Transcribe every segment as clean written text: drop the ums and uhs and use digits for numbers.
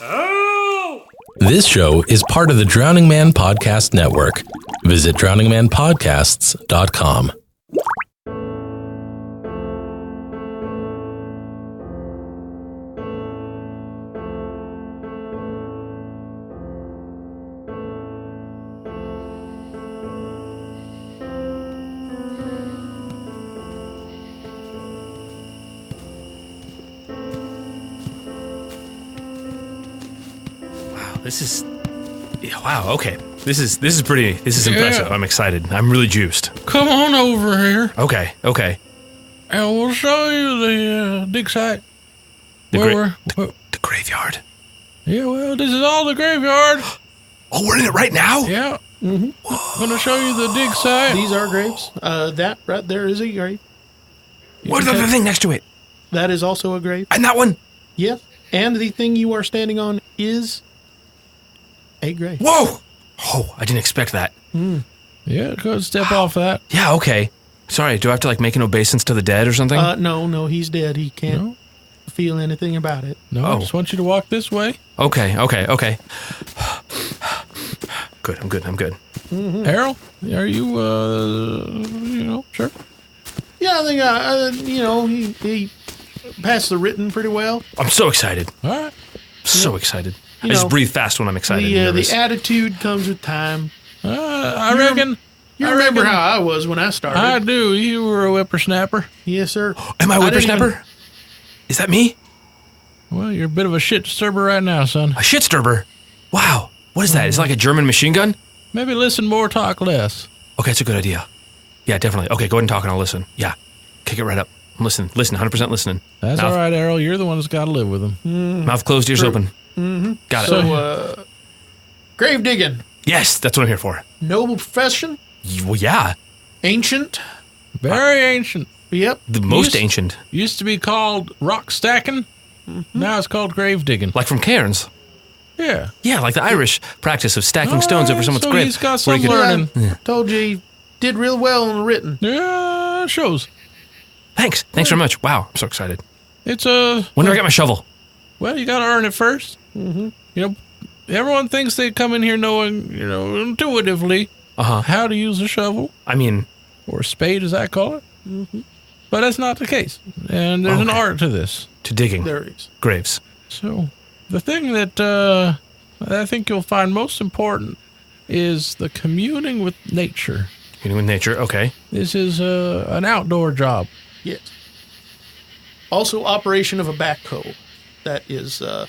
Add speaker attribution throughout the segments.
Speaker 1: Oh!
Speaker 2: This show is part of the Drowning Man Podcast Network. Visit drowningmanpodcasts.com.
Speaker 1: Okay. This is impressive. I'm excited. I'm really juiced.
Speaker 3: Come on over here,
Speaker 1: Okay.
Speaker 3: and we'll show you the dig site.
Speaker 1: The graveyard.
Speaker 3: Yeah, well, this is all the graveyard.
Speaker 1: Oh, we're in it right now?
Speaker 3: Yeah. I'm going to show you the dig site.
Speaker 4: These are graves. That right there is a grave.
Speaker 1: What's the other thing next to it?
Speaker 4: That is also a grave.
Speaker 1: And that one?
Speaker 4: Yes. And the thing you are standing on is a grave.
Speaker 1: Whoa! Oh, I didn't expect that.
Speaker 3: Yeah, go step off that.
Speaker 1: Yeah, okay. Sorry, do I have to make an obeisance to the dead or something?
Speaker 4: No, he's dead. He can't feel anything about it.
Speaker 3: No, I just want you to walk this way.
Speaker 1: Okay. Good, I'm good.
Speaker 4: Mm-hmm.
Speaker 3: Errol, are you, sure?
Speaker 4: Yeah, I think, he passed the written pretty well.
Speaker 1: I'm so excited.
Speaker 3: All right.
Speaker 1: So excited. I just breathe fast when I'm excited.
Speaker 4: The attitude comes with time.
Speaker 3: I reckon.
Speaker 4: You remember how I was when I started.
Speaker 3: I do. You were a whippersnapper.
Speaker 4: Yes, sir.
Speaker 1: Am I a whippersnapper? Is that me?
Speaker 3: Well, you're a bit of a shit disturber right now, son.
Speaker 1: A shit disturber? Wow. What is that? Is it like a German machine gun?
Speaker 3: Maybe listen more, talk less.
Speaker 1: Okay, it's a good idea. Yeah, definitely. Okay, go ahead and talk and I'll listen. Yeah. Kick it right up. Listen, 100% listening.
Speaker 3: That's all right, Errol. You're the one that's got to live with them.
Speaker 1: Mouth closed, ears open.
Speaker 4: Mm-hmm.
Speaker 1: Got it.
Speaker 4: So, grave digging.
Speaker 1: Yes, that's what I'm here for.
Speaker 4: Noble profession.
Speaker 1: Well, yeah.
Speaker 4: Ancient.
Speaker 3: Very ancient.
Speaker 4: Yep.
Speaker 1: The most ancient.
Speaker 3: Used to be called rock stacking. Mm-hmm. Now it's called grave digging.
Speaker 1: Like from cairns.
Speaker 3: Yeah.
Speaker 1: Yeah, like the Irish practice of stacking stones over someone's grave.
Speaker 3: He's got some learning.
Speaker 4: Told you he did real well on the written.
Speaker 3: Yeah, it shows.
Speaker 1: Thanks very much. Wow, I'm so excited.
Speaker 3: It's
Speaker 1: When do I get my shovel?
Speaker 3: Well, you got to earn it first. Mm-hmm. Everyone thinks they come in here knowing, intuitively how to use a shovel.
Speaker 1: I mean,
Speaker 3: or a spade, as I call it. Mm-hmm. But that's not the case. And there's an art to this.
Speaker 1: To digging.
Speaker 4: There is.
Speaker 1: Graves.
Speaker 3: So, the thing that I think you'll find most important is the communing with nature.
Speaker 1: Communing with nature, okay.
Speaker 3: This is an outdoor job.
Speaker 4: Yes. Also, operation of a backhoe. That is a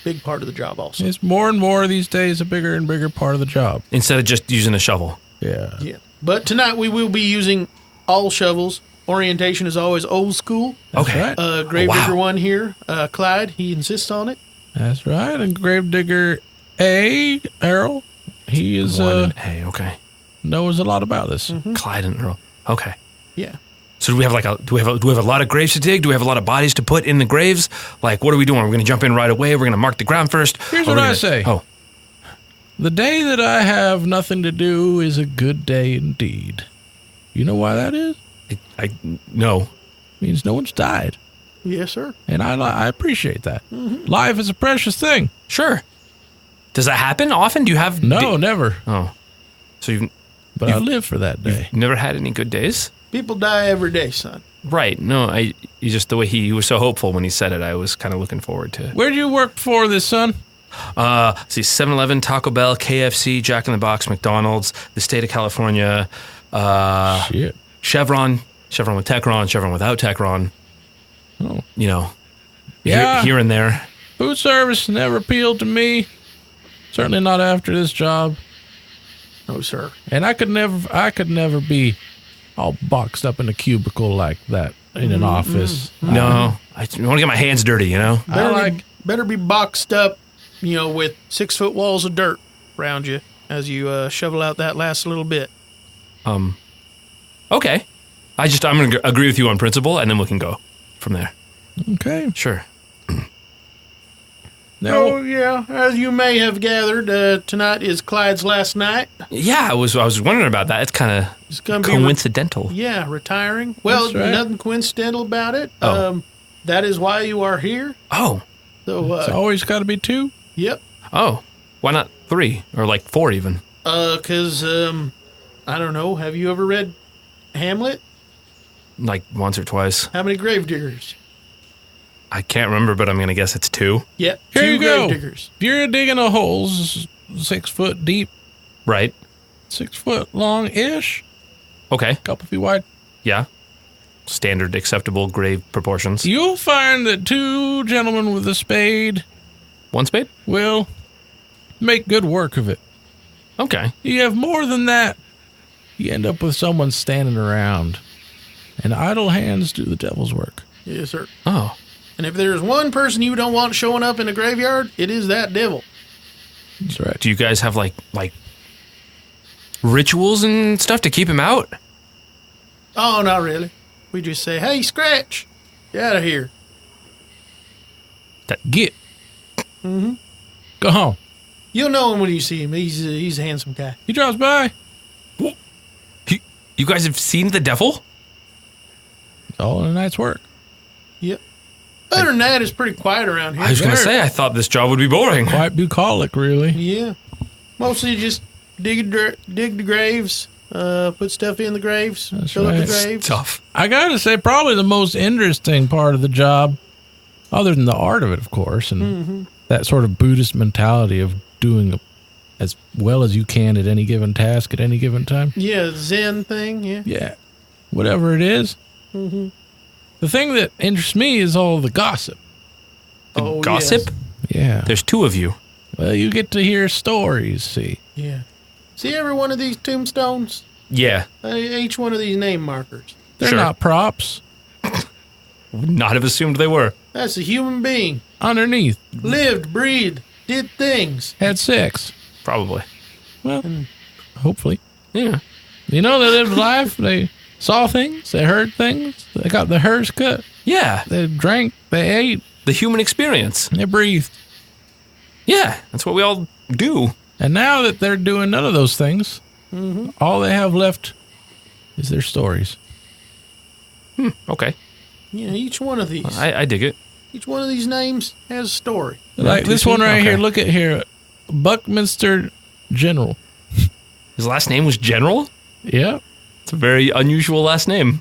Speaker 4: big part of the job also.
Speaker 3: It's more and more these days a bigger and bigger part of the job.
Speaker 1: Instead of just using a shovel.
Speaker 3: Yeah.
Speaker 4: But tonight we will be using all shovels. Orientation is always old school.
Speaker 3: That's right.
Speaker 4: Gravedigger 1 here, Clyde, he insists on it.
Speaker 3: That's right. And Gravedigger A, Errol, he is
Speaker 1: A, okay.
Speaker 3: Knows a lot about this.
Speaker 1: Mm-hmm. Clyde and Earl. Okay.
Speaker 4: Yeah.
Speaker 1: So do we have do we have a lot of graves to dig? Do we have a lot of bodies to put in the graves? What are we doing? Are we going to jump in right away? We're going to mark the ground first?
Speaker 3: Here's what I say.
Speaker 1: Oh.
Speaker 3: The day that I have nothing to do is a good day indeed. You know why that is?
Speaker 1: No.
Speaker 3: Means no one's died.
Speaker 4: Yes, sir.
Speaker 3: And I appreciate that. Mm-hmm. Life is a precious thing.
Speaker 1: Sure. Does that happen often? Do you have...
Speaker 3: No, never.
Speaker 1: Oh. So
Speaker 3: But I live for that day.
Speaker 1: You've never had any good days?
Speaker 4: People die every day, son.
Speaker 1: Right. No, you just the way he was so hopeful when he said it, I was kind of looking forward to it.
Speaker 3: Where'd you work before this, son?
Speaker 1: 7-Eleven, Taco Bell, KFC, Jack in the Box, McDonald's, the state of California,
Speaker 3: Shit.
Speaker 1: Chevron with Techron, Chevron without Techron.
Speaker 3: Oh.
Speaker 1: Here and there.
Speaker 3: Food service never appealed to me. Certainly not after this job.
Speaker 4: No, sir.
Speaker 3: And I could never be all boxed up in a cubicle like that in an office.
Speaker 1: No, I want to get my hands dirty,
Speaker 4: Better be boxed up, with 6-foot walls of dirt around you as you shovel out that last little bit.
Speaker 1: Okay. I'm going to agree with you on principle, and then we can go from there.
Speaker 3: Okay.
Speaker 1: Sure.
Speaker 4: Oh, yeah. As you may have gathered, tonight is Clyde's last night.
Speaker 1: Yeah, I was wondering about that. It's kind of coincidental.
Speaker 4: Retiring. Well,
Speaker 3: right.
Speaker 4: Nothing coincidental about it.
Speaker 1: Oh.
Speaker 4: That is why you are here.
Speaker 1: Oh.
Speaker 4: So,
Speaker 3: It's always got to be two.
Speaker 4: Yep.
Speaker 1: Oh, why not 3 or like 4 even?
Speaker 4: Because, I don't know. Have you ever read Hamlet?
Speaker 1: Like once or twice.
Speaker 4: How many gravediggers?
Speaker 1: I can't remember, but I'm going to guess it's 2.
Speaker 4: Yep.
Speaker 3: Here
Speaker 4: 2
Speaker 3: you go.
Speaker 4: gravediggers.
Speaker 3: If you're digging a hole 6 foot deep,
Speaker 1: Right.
Speaker 3: 6 foot long-ish,
Speaker 1: Okay.
Speaker 3: a couple feet wide,
Speaker 1: Yeah. Standard acceptable grave proportions.
Speaker 3: you'll find that 2 gentlemen with a spade
Speaker 1: 1 spade?
Speaker 3: will make good work of it.
Speaker 1: Okay.
Speaker 3: You have more than that, you end up with someone standing around, and idle hands do the devil's work.
Speaker 4: Yes, sir.
Speaker 1: Oh.
Speaker 4: And if there's one person you don't want showing up in a graveyard, it is that devil.
Speaker 3: That's right.
Speaker 1: Do you guys have like rituals and stuff to keep him out?
Speaker 4: Oh, not really. We just say, hey, Scratch, get out of here.
Speaker 3: Get.
Speaker 4: Mm-hmm.
Speaker 3: Go home.
Speaker 4: You'll know him when you see him. He's a handsome guy.
Speaker 3: He drops by.
Speaker 1: You guys have seen the devil?
Speaker 3: It's all in a night's work.
Speaker 4: Yep. Other than that, it's pretty quiet around here.
Speaker 1: I was going to say, I thought this job would be boring.
Speaker 3: Quite bucolic, really.
Speaker 4: Yeah. Mostly just dig the graves, put stuff in the graves,
Speaker 3: That's
Speaker 4: fill up
Speaker 3: right.
Speaker 4: the graves.
Speaker 1: Tough.
Speaker 3: I gotta say, probably the most interesting part of the job, other than the art of it, of course, and that sort of Buddhist mentality of doing as well as you can at any given task at any given time.
Speaker 4: Yeah, Zen thing, yeah.
Speaker 3: Yeah. Whatever it is.
Speaker 4: Mm-hmm.
Speaker 3: The thing that interests me is all the gossip.
Speaker 4: Oh,
Speaker 1: Gossip?
Speaker 3: Yeah.
Speaker 1: There's 2 of you.
Speaker 3: Well, you get to hear stories, see.
Speaker 4: Yes. Yeah. See every one of these tombstones?
Speaker 1: Yeah.
Speaker 4: Each one of these name markers.
Speaker 3: They're
Speaker 1: Sure.
Speaker 3: not props.
Speaker 1: Would not have assumed they were.
Speaker 4: That's a human being.
Speaker 3: Underneath,
Speaker 4: Lived, breathed, did things.
Speaker 3: had sex.
Speaker 1: Probably.
Speaker 3: Well, hopefully.
Speaker 1: Yeah.
Speaker 3: You know, they lived life. They saw things. They heard things. They got their hairs cut.
Speaker 1: Yeah.
Speaker 3: They drank. They ate.
Speaker 1: The human experience.
Speaker 3: They breathed.
Speaker 1: Yeah. That's what we all do.
Speaker 3: And now that they're doing none of those things, all they have left is their stories.
Speaker 1: Okay.
Speaker 4: Yeah, each one of these.
Speaker 1: I dig it.
Speaker 4: Each one of these names has a story.
Speaker 3: Like this one right
Speaker 1: Okay.
Speaker 3: here. Look at here. Buckminster General.
Speaker 1: His last name was General?
Speaker 3: Yeah.
Speaker 1: It's a very unusual last name.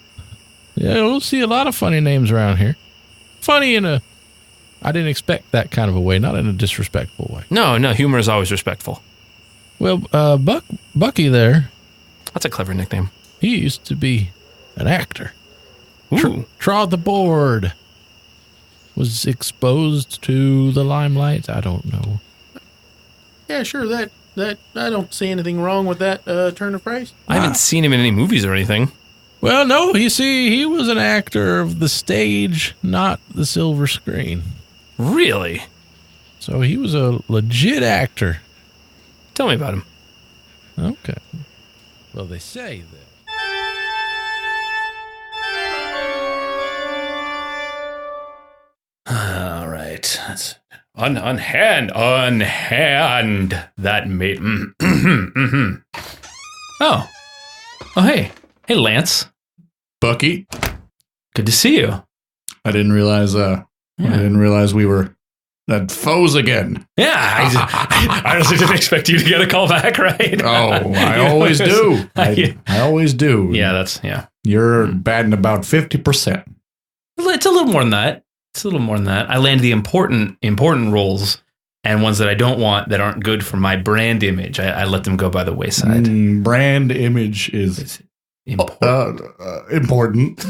Speaker 3: Yeah, we'll see a lot of funny names around here. Funny in a... I didn't expect that kind of a way, not in a disrespectful way.
Speaker 1: No, humor is always respectful.
Speaker 3: Well, Bucky there,
Speaker 1: That's a clever nickname.
Speaker 3: he used to be an actor.
Speaker 1: Ooh.
Speaker 3: Trod the board. Was exposed to the limelight. I don't know.
Speaker 4: Yeah, sure. That I don't see anything wrong with that turn of phrase.
Speaker 1: I haven't seen him in any movies or anything.
Speaker 3: Well, no, you see, he was an actor of the stage, not the silver screen.
Speaker 1: Really?
Speaker 3: So he was a legit actor.
Speaker 1: Tell me about him.
Speaker 3: Okay. Well, they say that.
Speaker 1: All right. That's unhand that mate. Oh, hey, Lance.
Speaker 5: Bucky,
Speaker 1: Good to see you.
Speaker 5: I didn't realize we were foes again.
Speaker 1: Yeah, I honestly didn't expect you to get a call back, right?
Speaker 5: Oh, I always do. I always do.
Speaker 1: Yeah,
Speaker 5: You're batting about 50%.
Speaker 1: It's a little more than that. I land the important roles and ones that I don't want that aren't good for my brand image. I let them go by the wayside.
Speaker 5: Brand image is
Speaker 1: It's important.
Speaker 5: important.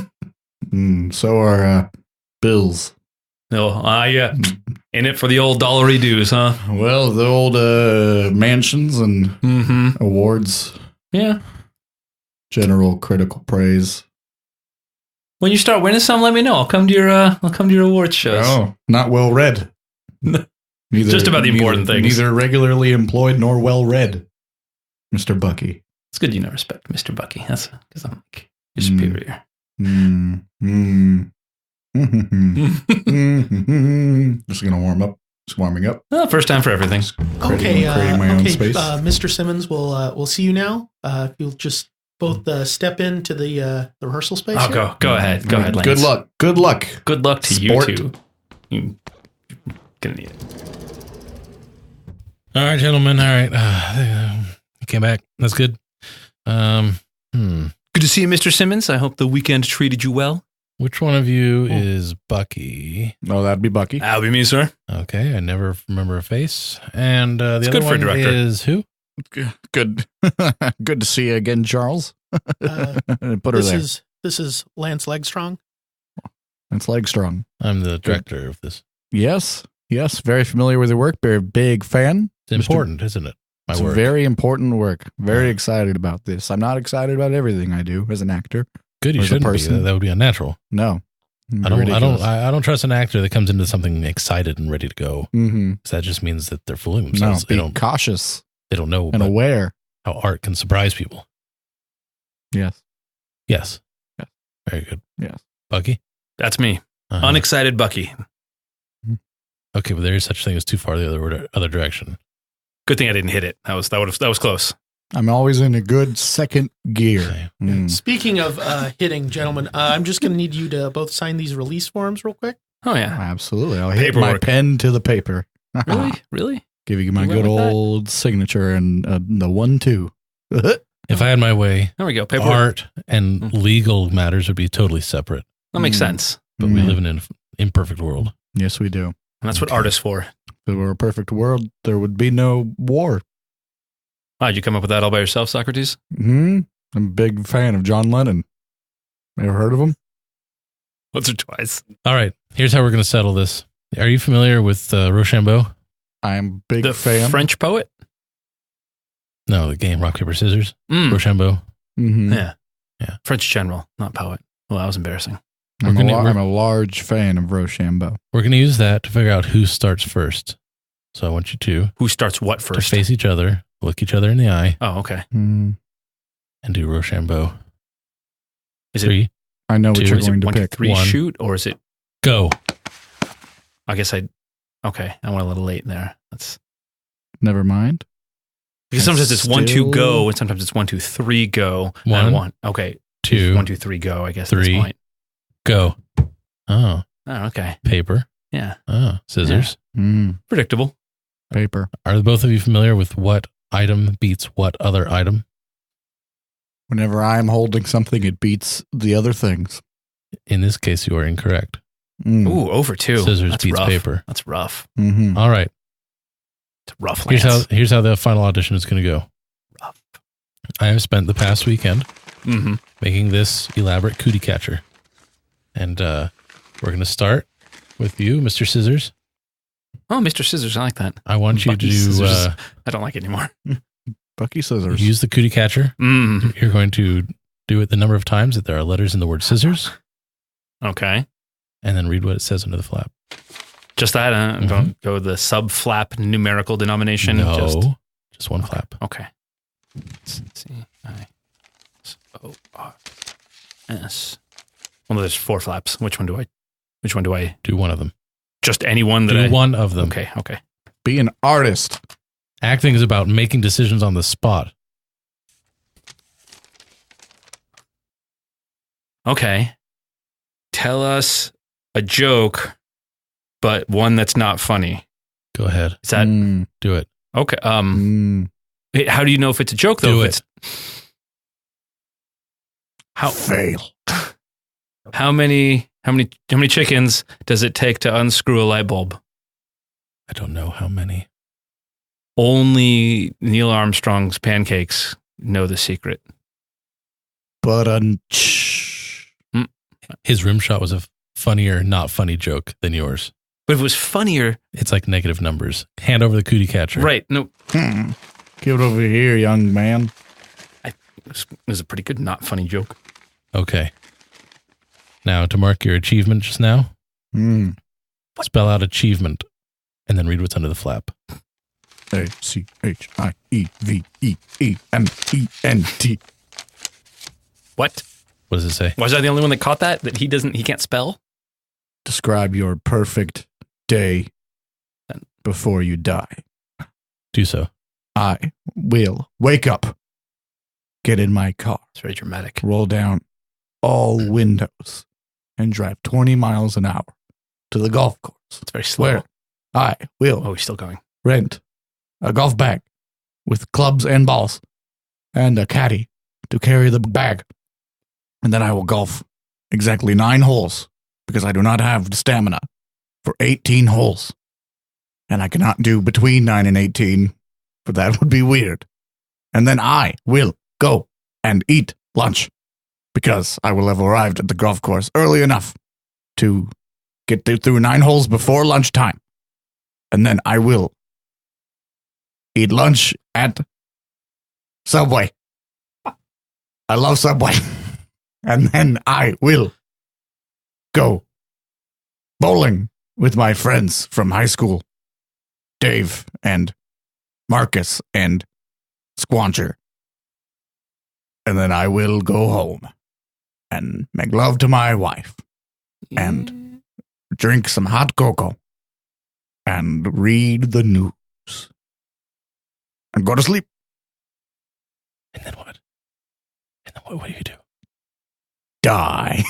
Speaker 5: So are bills.
Speaker 1: Yeah. In it for the old dollary dues, huh?
Speaker 5: Well, the old mansions and awards,
Speaker 1: Yeah.
Speaker 5: general critical praise.
Speaker 1: When you start winning some, let me know. I'll come to your awards shows.
Speaker 5: Oh, not well read.
Speaker 1: Just about the important things.
Speaker 5: Neither regularly employed nor well read, Mr. Bucky.
Speaker 1: It's good you know respect, Mr. Bucky. That's because I'm like your superior.
Speaker 5: Just gonna warm up. Just warming up.
Speaker 1: Well, first time for everything.
Speaker 4: Okay,
Speaker 5: creating my own space.
Speaker 4: Mr. Simmons, we'll see you now. If you'll just both step into the rehearsal space.
Speaker 1: I'll
Speaker 4: here.
Speaker 1: go ahead. Go ahead, Lance.
Speaker 5: Good luck. Good luck.
Speaker 1: Good luck to
Speaker 5: Sport.
Speaker 1: you two. You're gonna need it.
Speaker 3: All right, gentlemen. All right. You came back. That's good.
Speaker 1: Good to see you, Mr. Simmons. I hope the weekend treated you well.
Speaker 3: Which one of you is Bucky?
Speaker 5: Oh, that'd be Bucky.
Speaker 1: That'll be me, sir.
Speaker 3: Okay, I never remember a face. And the
Speaker 1: It's
Speaker 3: other
Speaker 1: good for a
Speaker 3: one
Speaker 1: director.
Speaker 3: is who?
Speaker 5: Good. Good to see you again, Charles. Put her there.
Speaker 4: This is Lance Legstrong.
Speaker 5: It's Legstrong.
Speaker 3: I'm the director of this.
Speaker 5: Yes. Very familiar with your work. Very big fan.
Speaker 3: It's important, isn't it? My
Speaker 5: It's
Speaker 3: work.
Speaker 5: very important work. Very excited about this. I'm not excited about everything I do as an actor.
Speaker 3: Good. You
Speaker 5: as a
Speaker 3: shouldn't be.
Speaker 5: person.
Speaker 3: That would be unnatural.
Speaker 5: No.
Speaker 3: I don't trust an actor that comes into something excited and ready to go.
Speaker 5: Mm-hmm.
Speaker 3: 'Cause that just means that they're fooling
Speaker 5: No,
Speaker 3: themselves.
Speaker 5: be cautious
Speaker 3: They don't know
Speaker 5: and aware.
Speaker 3: how art can surprise people.
Speaker 5: Yes.
Speaker 3: Yes.
Speaker 5: Yes.
Speaker 3: Very good.
Speaker 5: Yes.
Speaker 3: Bucky?
Speaker 1: That's me.
Speaker 3: Uh-huh.
Speaker 1: Unexcited Bucky.
Speaker 3: Okay, but there is such thing as too far the other direction.
Speaker 1: Good thing I didn't hit it. That was close.
Speaker 5: I'm always in a good second gear.
Speaker 3: Okay.
Speaker 5: Mm.
Speaker 4: Speaking of hitting, gentlemen, I'm just going to need you to both sign these release forms real quick.
Speaker 1: Oh yeah.
Speaker 5: Absolutely. I'll hit my
Speaker 1: Paperwork.
Speaker 5: pen to the paper.
Speaker 1: Really?
Speaker 5: Give you my
Speaker 1: You went
Speaker 5: good
Speaker 1: with that?
Speaker 5: old signature and the 1-2.
Speaker 3: If I had my way,
Speaker 1: There we go. Paperwork.
Speaker 3: art and legal matters would be totally separate.
Speaker 1: That makes
Speaker 5: Mm.
Speaker 1: sense.
Speaker 3: But we
Speaker 5: Mm.
Speaker 3: live in an imperfect world.
Speaker 5: Yes, we do.
Speaker 1: And that's what
Speaker 3: Okay.
Speaker 1: art is for.
Speaker 5: If it were a perfect world, there would be no war.
Speaker 1: Wow, did you come up with that all by yourself, Socrates?
Speaker 5: I'm a big fan of John Lennon. Ever heard of him?
Speaker 1: Once or twice.
Speaker 3: All right, here's how we're going to settle this. Are you familiar with Rochambeau?
Speaker 5: I'm a big
Speaker 1: The
Speaker 5: fan.
Speaker 1: French poet?
Speaker 3: No, the game Rock, Paper, Scissors.
Speaker 1: Mm.
Speaker 3: Rochambeau.
Speaker 5: Mhm.
Speaker 1: Yeah.
Speaker 3: Yeah.
Speaker 1: French general, not poet. Well, that was embarrassing.
Speaker 5: I'm,
Speaker 3: We're gonna-
Speaker 5: I'm a large fan of Rochambeau.
Speaker 3: We're going to use that to figure out who starts first. So I want you
Speaker 1: Who starts what
Speaker 3: to
Speaker 1: first?
Speaker 3: face each other, look each other in the eye,
Speaker 1: Oh, okay.
Speaker 5: Mm.
Speaker 3: and do Rochambeau.
Speaker 1: Is it
Speaker 3: 3,
Speaker 5: I know what
Speaker 1: two?
Speaker 5: you're
Speaker 1: Is it
Speaker 5: going to
Speaker 1: 1, 2,
Speaker 5: pick.
Speaker 1: 3
Speaker 3: One.
Speaker 1: shoot, or is it?
Speaker 3: go.
Speaker 1: I guess I. Okay, I went a little late there. That's
Speaker 5: Never mind.
Speaker 1: because sometimes it's 1, 2
Speaker 5: Still-
Speaker 1: go, and sometimes it's 1, 2, 3 go.
Speaker 3: One.
Speaker 1: And 1. Okay,
Speaker 3: 2,
Speaker 1: 1, 2, 3 go. I guess at
Speaker 3: 3.
Speaker 1: this point.
Speaker 3: go. Oh,
Speaker 1: Oh, okay.
Speaker 3: paper.
Speaker 1: Yeah,
Speaker 3: Oh, scissors.
Speaker 1: predictable.
Speaker 5: Paper.
Speaker 3: Are both of you familiar with what item beats what other item?
Speaker 5: Whenever I'm holding something, it beats the other things.
Speaker 3: In this case, you are incorrect.
Speaker 5: Mm.
Speaker 1: Ooh, over 2.
Speaker 3: Scissors
Speaker 1: That's
Speaker 3: beats
Speaker 1: rough.
Speaker 3: paper.
Speaker 1: That's rough.
Speaker 5: Mm-hmm.
Speaker 3: All right.
Speaker 1: It's rough.
Speaker 3: Here's
Speaker 1: Lance.
Speaker 3: how the final audition is going to go.
Speaker 1: Rough.
Speaker 3: I have spent the past weekend
Speaker 1: Mm-hmm.
Speaker 3: making this elaborate cootie catcher. And we're going to start with you, Mr. Scissors.
Speaker 1: Oh, Mr. Scissors, I like that.
Speaker 3: I want you
Speaker 1: Bucky
Speaker 3: to
Speaker 1: Scissors. I don't like it anymore.
Speaker 5: Bucky Scissors.
Speaker 3: use the cootie catcher.
Speaker 1: Mm.
Speaker 3: You're going to do it the number of times that there are letters in the word scissors,
Speaker 1: Okay,
Speaker 3: and then read what it says under the flap.
Speaker 1: just that. Don't go the sub flap numerical denomination.
Speaker 3: No, just one flap.
Speaker 1: Okay. C-I-S-O-R-S. Well, there's 4 flaps. Which one do I?
Speaker 3: Do one of them.
Speaker 1: Just any one that
Speaker 3: Do
Speaker 1: I.
Speaker 3: one of them.
Speaker 1: Okay. Okay.
Speaker 5: Be an artist.
Speaker 3: Acting is about making decisions on the spot.
Speaker 1: Okay. Tell us a joke, but one that's not funny.
Speaker 3: Go ahead.
Speaker 1: Is that
Speaker 3: Do it.
Speaker 1: okay? How do you know if it's a joke though?
Speaker 3: Do
Speaker 1: If
Speaker 3: it.
Speaker 1: it's how
Speaker 5: Fail.
Speaker 1: how many chickens does it take to unscrew a light bulb?
Speaker 3: I don't know how many.
Speaker 1: Only Neil Armstrong's pancakes know the secret.
Speaker 5: But
Speaker 3: His rim shot was a funnier, not funny joke than yours.
Speaker 1: But if it was funnier,
Speaker 3: It's like negative numbers. Hand over the cootie catcher.
Speaker 1: right? No,
Speaker 5: give it over here, young man.
Speaker 1: it was a pretty good not funny joke.
Speaker 3: Okay. Now, to mark your achievement just now, spell out achievement and then read what's under the flap.
Speaker 5: ACHIEVEENENT.
Speaker 1: What?
Speaker 3: What does it say?
Speaker 1: Was I the only one that caught that? That he can't spell?
Speaker 5: Describe your perfect day before you die.
Speaker 3: Do so.
Speaker 5: I will wake up, get in my car,
Speaker 1: It's very dramatic.
Speaker 5: roll down all windows, and drive 20 miles an hour to the golf course,
Speaker 1: It's very slow.
Speaker 5: where I will
Speaker 1: Oh, he's still going.
Speaker 5: rent a golf bag with clubs and balls and a caddy to carry the bag. And then I will golf exactly 9 holes because I do not have the stamina for 18 holes. And I cannot do between 9 and 18, for that would be weird. And then I will go and eat lunch because I will have arrived at the golf course early enough to get through 9 holes before lunchtime. And then I will eat lunch at Subway. I love Subway. And then I will go bowling with my friends from high school, Dave and Marcus and Squancher. And then I will go home and make love to my wife and drink some hot cocoa and read the news and go to sleep.
Speaker 3: And then what? And then what do you do?
Speaker 5: Die.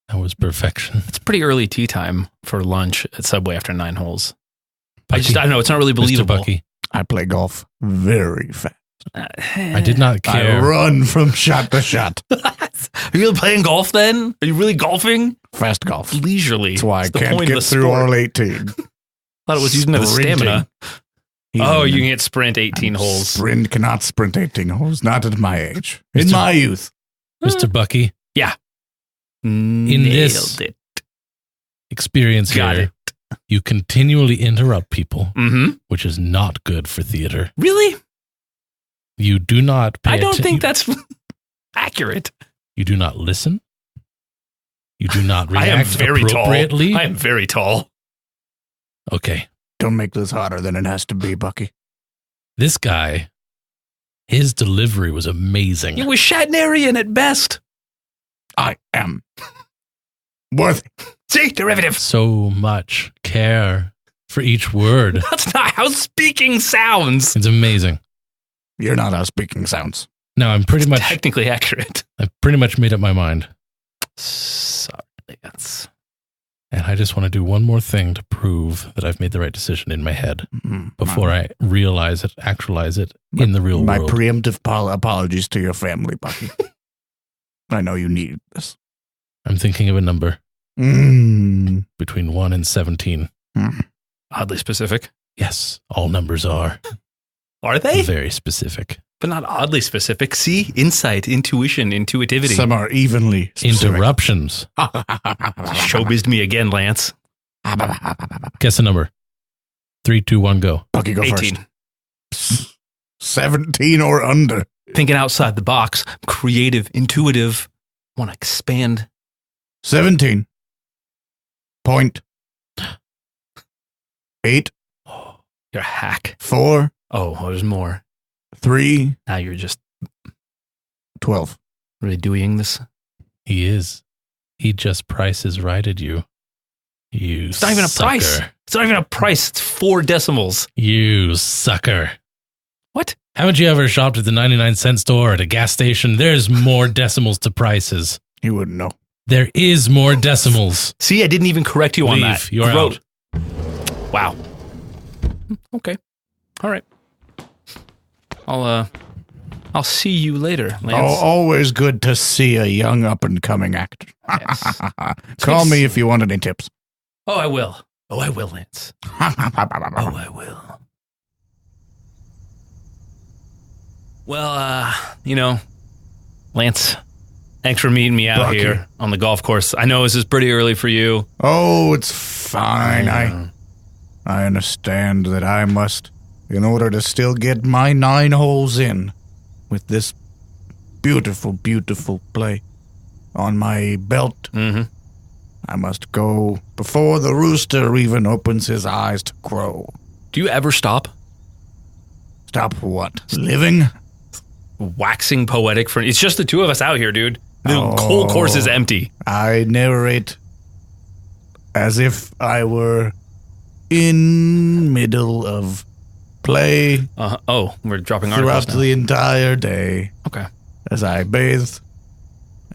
Speaker 3: That was perfection.
Speaker 1: It's pretty early tea time for lunch at Subway after 9 holes. I
Speaker 3: Bucky,
Speaker 1: don't know. It's not really believable.
Speaker 3: Mr. Bucky,
Speaker 5: I play golf very fast.
Speaker 3: I did not care.
Speaker 5: I run from shot to shot.
Speaker 1: Are you really playing golf then? Are you really golfing?
Speaker 5: Fast golf.
Speaker 1: Leisurely.
Speaker 5: That's why I
Speaker 1: It's the
Speaker 5: can't
Speaker 1: point of
Speaker 5: get
Speaker 1: the
Speaker 5: through
Speaker 1: sport.
Speaker 5: all 18.
Speaker 1: Thought it was using it as stamina. Oh, you can get sprint 18 holes.
Speaker 5: Cannot sprint 18 holes. Not at my age. In my youth.
Speaker 3: Mr. Bucky,
Speaker 1: In
Speaker 3: this experience
Speaker 1: Got
Speaker 3: here, you continually interrupt people,
Speaker 1: Mm-hmm.
Speaker 3: which is not good for theater.
Speaker 1: Really?
Speaker 3: You do not pay
Speaker 1: I don't
Speaker 3: atten-
Speaker 1: think that's accurate.
Speaker 3: You do not listen. You do not
Speaker 1: I am
Speaker 3: react
Speaker 1: very
Speaker 3: appropriately.
Speaker 1: tall. I am very tall.
Speaker 3: Okay.
Speaker 5: Don't make this harder than it has to be, Bucky.
Speaker 3: This guy, his delivery was amazing.
Speaker 1: It was Shatnerian at best.
Speaker 5: I am worthy.
Speaker 1: See, derivative.
Speaker 3: So much care for each word.
Speaker 1: That's not how speaking sounds.
Speaker 3: It's amazing.
Speaker 5: You're not how speaking sounds.
Speaker 3: Now I'm pretty much
Speaker 1: Technically accurate.
Speaker 3: I've pretty much made up my mind.
Speaker 1: Sorry, Lance.
Speaker 3: And I just want to do one more thing to prove that I've made the right decision in my head before I realize it, actualize it in the real
Speaker 5: My
Speaker 3: world.
Speaker 5: preemptive apologies to your family, Bucky. I know you need this.
Speaker 3: I'm thinking of a number
Speaker 5: Mm.
Speaker 3: between 1 and 17.
Speaker 1: Oddly specific.
Speaker 3: Yes, all numbers are
Speaker 1: Are they?
Speaker 3: very specific.
Speaker 1: But not oddly specific. See? Insight, intuition, intuitivity.
Speaker 5: Some are evenly specific.
Speaker 3: Interruptions.
Speaker 1: Showbized me again, Lance.
Speaker 3: Guess a number. 3, 2, 1, go.
Speaker 5: Bucky, go
Speaker 1: 18.
Speaker 5: first. 17 or under.
Speaker 1: Thinking outside the box. Creative, intuitive. Want to expand.
Speaker 5: 17. Point. 8.
Speaker 1: You're a hack.
Speaker 5: 4.
Speaker 1: Oh, there's more.
Speaker 5: 3.
Speaker 1: Now you're just
Speaker 5: 12.
Speaker 1: really doing this.
Speaker 3: He is. He just prices righted you. You
Speaker 1: It's not even a price. It's not even a price. It's 4 decimals.
Speaker 3: You sucker.
Speaker 1: What?
Speaker 3: Haven't you ever shopped at the 99-cent store or at a gas station? There's more decimals to prices.
Speaker 5: You wouldn't know.
Speaker 3: There is more decimals.
Speaker 1: See, I didn't even correct you on
Speaker 3: Leave.
Speaker 1: that.
Speaker 3: You're out.
Speaker 1: Wow. Okay. All right. I'll see you later, Lance.
Speaker 5: Always good to see a young up-and-coming actor.
Speaker 1: Yes.
Speaker 5: Call me if you want any tips.
Speaker 1: Oh, I will. Oh, I will, Lance. Oh, I will. Well, Lance, thanks for meeting me out
Speaker 5: Bucky.
Speaker 1: here on the golf course. I know this is pretty early for you.
Speaker 5: Oh, it's fine. I understand that I must, in order to still get my 9 holes in with this beautiful, beautiful play on my belt, I must go before the rooster even opens his eyes to crow.
Speaker 1: Do you ever stop
Speaker 5: Stop what? Living?
Speaker 1: waxing poetic? It's just the 2 of us out here, dude. The whole course is empty.
Speaker 5: I narrate as if I were in middle of play
Speaker 1: Oh, we're dropping
Speaker 5: throughout
Speaker 1: articles now.
Speaker 5: the entire day
Speaker 1: Okay.
Speaker 5: as I bathe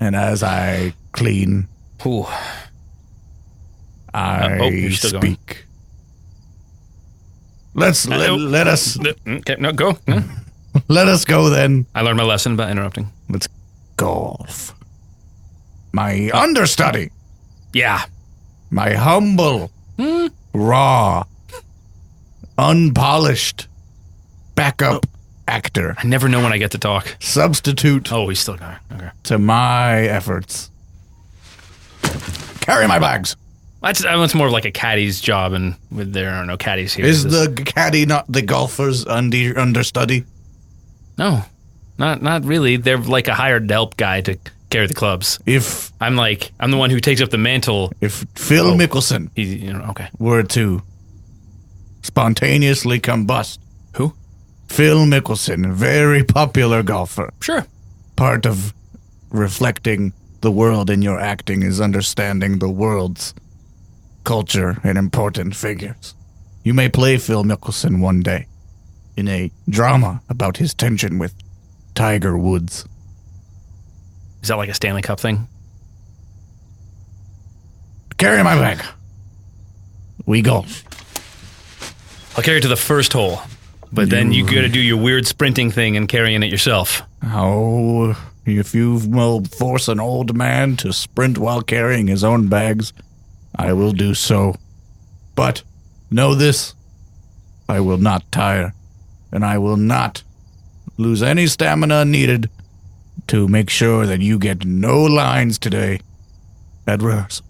Speaker 5: and as I clean.
Speaker 1: Ooh.
Speaker 5: I
Speaker 1: you're still going.
Speaker 5: speak. let us
Speaker 1: Okay, no, go. No.
Speaker 5: let us go then.
Speaker 1: I learned my lesson about interrupting.
Speaker 5: Let's golf. My understudy.
Speaker 1: Yeah.
Speaker 5: My humble, raw, unpolished backup actor.
Speaker 1: I never know when I get to talk.
Speaker 5: Substitute
Speaker 1: Oh, he's still going. Okay.
Speaker 5: to my efforts. Carry my bags.
Speaker 1: That's more of like a caddy's job, and there are no caddies here.
Speaker 5: Is the caddy not the golfer's understudy?
Speaker 1: No, not really. They're like a hired help guy to carry the clubs.
Speaker 5: If
Speaker 1: I'm the one who takes up the mantle.
Speaker 5: Phil Mickelson
Speaker 1: Okay.
Speaker 5: were to spontaneously combust.
Speaker 1: Who?
Speaker 5: Phil Mickelson, very popular golfer.
Speaker 1: Sure.
Speaker 5: Part of reflecting the world in your acting is understanding the world's culture and important figures. You may play Phil Mickelson one day in a drama about his tension with Tiger Woods.
Speaker 1: Is that like a Stanley Cup thing?
Speaker 5: Carry my bag. We go.
Speaker 1: I'll carry it to the first hole, but then you got to do your weird sprinting thing and carrying it yourself.
Speaker 5: Oh, if you will force an old man to sprint while carrying his own bags, I will do so. But know this, I will not tire, and I will not lose any stamina needed to make sure that you get no lines today at rehearsal.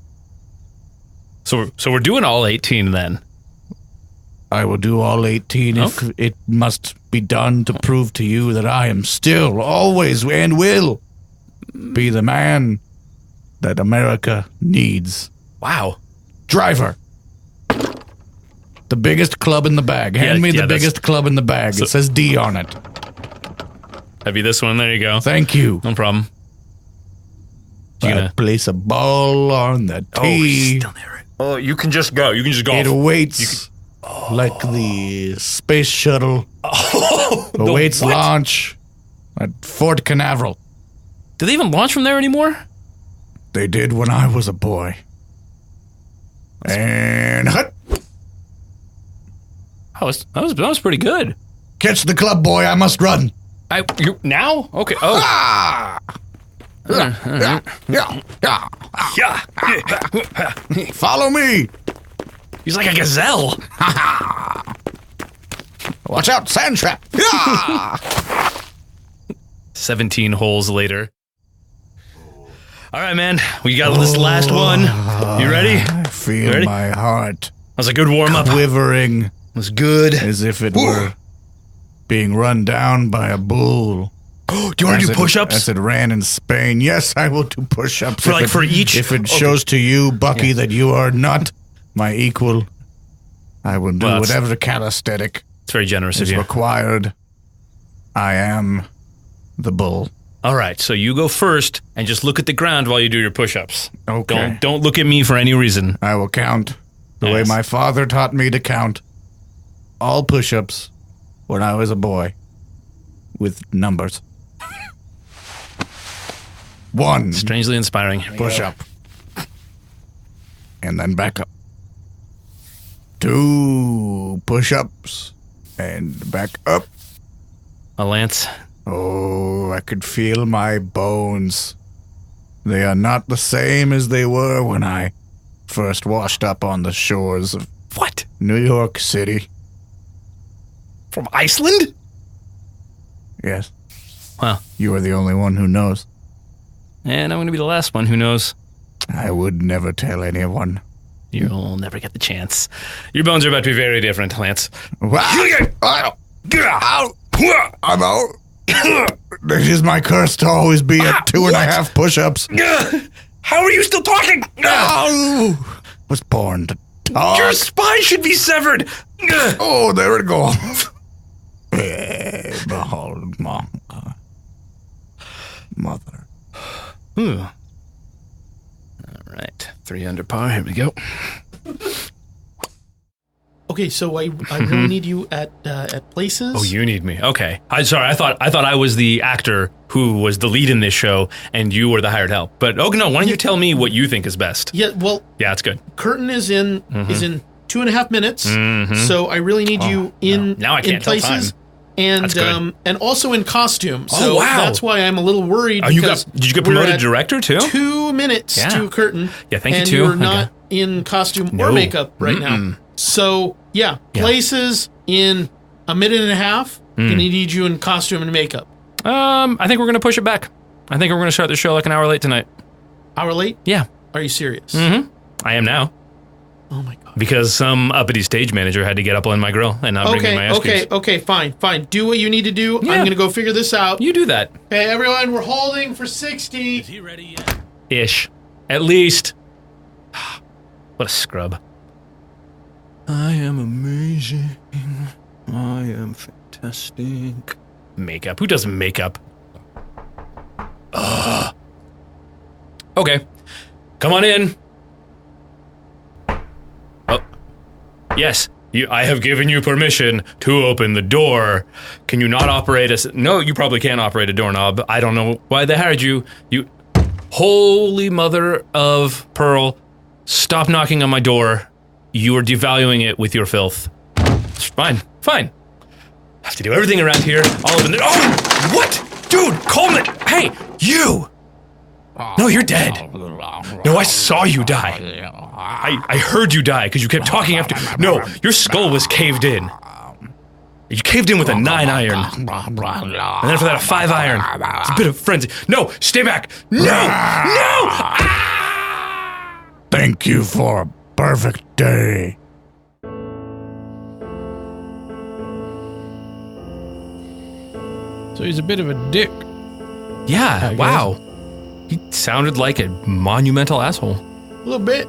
Speaker 1: So we're doing all 18 then.
Speaker 5: I will do all 18 if it must be done to prove to you that I am still, always, and will be the man that America needs.
Speaker 1: Wow.
Speaker 5: Driver. The biggest club in the bag. Hand me the biggest club in the bag. It says D on it.
Speaker 1: That'd be this one. There you go.
Speaker 5: Thank you.
Speaker 1: No problem.
Speaker 5: I place a ball on the tee.
Speaker 1: Still near it. Oh, you can just go. You can just go.
Speaker 5: It awaits like the space shuttle awaits launch at Fort Canaveral.
Speaker 1: Do they even launch from there anymore?
Speaker 5: They did when I was a boy. And hut.
Speaker 1: That was pretty good.
Speaker 5: Catch the club, boy. I must run.
Speaker 1: Now? Okay. Oh.
Speaker 5: Ah!
Speaker 1: Yeah.
Speaker 5: Follow me.
Speaker 1: He's like a gazelle.
Speaker 5: Watch out, sand trap.
Speaker 1: 17 holes later. All right, man. We got this last one. You ready?
Speaker 5: I feel my heart.
Speaker 1: That was a good warm-up.
Speaker 5: Quivering.
Speaker 1: It was good.
Speaker 5: As if it were being run down by a bull.
Speaker 1: Do you want to do push-ups?
Speaker 5: As it ran in Spain. Yes, I will do push-ups.
Speaker 1: For each?
Speaker 5: If it shows to you, Bucky, that you are not my equal, I will do whatever calisthenic
Speaker 1: it's very generous
Speaker 5: is
Speaker 1: of you.
Speaker 5: required. I am the bull.
Speaker 1: All right, so you go first and just look at the ground while you do your push-ups.
Speaker 5: Okay.
Speaker 1: Don't look at me for any reason.
Speaker 5: I will count the way my father taught me to count all push-ups when I was a boy with numbers. 1.
Speaker 1: Strangely inspiring.
Speaker 5: Push up. And then back up. 2 push-ups. And back up.
Speaker 1: Lance.
Speaker 5: Oh, I could feel my bones. They are not the same as they were when I first washed up on the shores of New York City.
Speaker 1: From Iceland?
Speaker 5: Yes.
Speaker 1: Wow.
Speaker 5: You are the only one who knows.
Speaker 1: And I'm going to be the last one who knows.
Speaker 5: I would never tell anyone.
Speaker 1: You'll never get the chance. Your bones are about to be very different, Lance.
Speaker 5: I'm out. It is my curse to always be at 2.5 push-ups.
Speaker 1: How are you still talking?
Speaker 5: Was born to talk.
Speaker 1: Your spine should be severed.
Speaker 5: Oh, there it goes. Behold my mother.
Speaker 1: All right, 3 under par. Here we go.
Speaker 4: Okay, so I really need you at places.
Speaker 1: Oh, you need me. Okay. I thought I was the actor who was the lead in this show, and you were the hired help. But no. Why don't you tell me what you think is best?
Speaker 4: Yeah, well,
Speaker 1: Yeah, it's good.
Speaker 4: Curtin is in 2.5 minutes. So I really need you in
Speaker 1: now I can't
Speaker 4: places.
Speaker 1: tell time.
Speaker 4: And
Speaker 1: That's good.
Speaker 4: and also in costume. So
Speaker 1: wow.
Speaker 4: that's why I'm a little worried.
Speaker 1: Did you get promoted to director too?
Speaker 4: 2 minutes to a curtain.
Speaker 1: Yeah, thank you
Speaker 4: and
Speaker 1: too.
Speaker 4: you're not in costume or makeup right now. So places in a minute and a half. Gonna need you in costume and makeup.
Speaker 1: I think we're gonna push it back. I think we're gonna start the show like an hour late tonight.
Speaker 4: Hour late?
Speaker 1: Yeah.
Speaker 4: Are you serious?
Speaker 1: I am now.
Speaker 4: Oh my god.
Speaker 1: Because some uppity stage manager had to get up on my grill and not bring me my ice cubes.
Speaker 4: Okay, fine. Do what you need to do.
Speaker 1: Yeah.
Speaker 4: I'm gonna go figure this out.
Speaker 1: You do that.
Speaker 4: Okay, everyone, we're holding for 60.
Speaker 3: Is he ready yet?
Speaker 1: Ish. At least. What a scrub. I am amazing. I am fantastic. Makeup. Who does makeup? Ugh. Okay. Come on in. Oh. Yes. I have given you permission to open the door. Can you not operate a... No, you probably can't operate a doorknob. I don't know why they hired you. You... Holy mother of pearl. Stop knocking on my door. You are devaluing it with your filth. Fine. I have to do everything around here. I'll open the... Oh! What? Dude, Coleman! Hey, you! No, you're dead. No, I saw you die. I heard you die because you kept talking after... No, your skull was caved in. You caved in with a 9 iron. And then after that, a 5 iron. It's a bit of frenzy. No, stay back. No! Ah!
Speaker 5: Thank you for a perfect day.
Speaker 3: So he's a bit of a dick.
Speaker 1: Yeah, wow. He sounded like a monumental asshole.
Speaker 4: A little bit.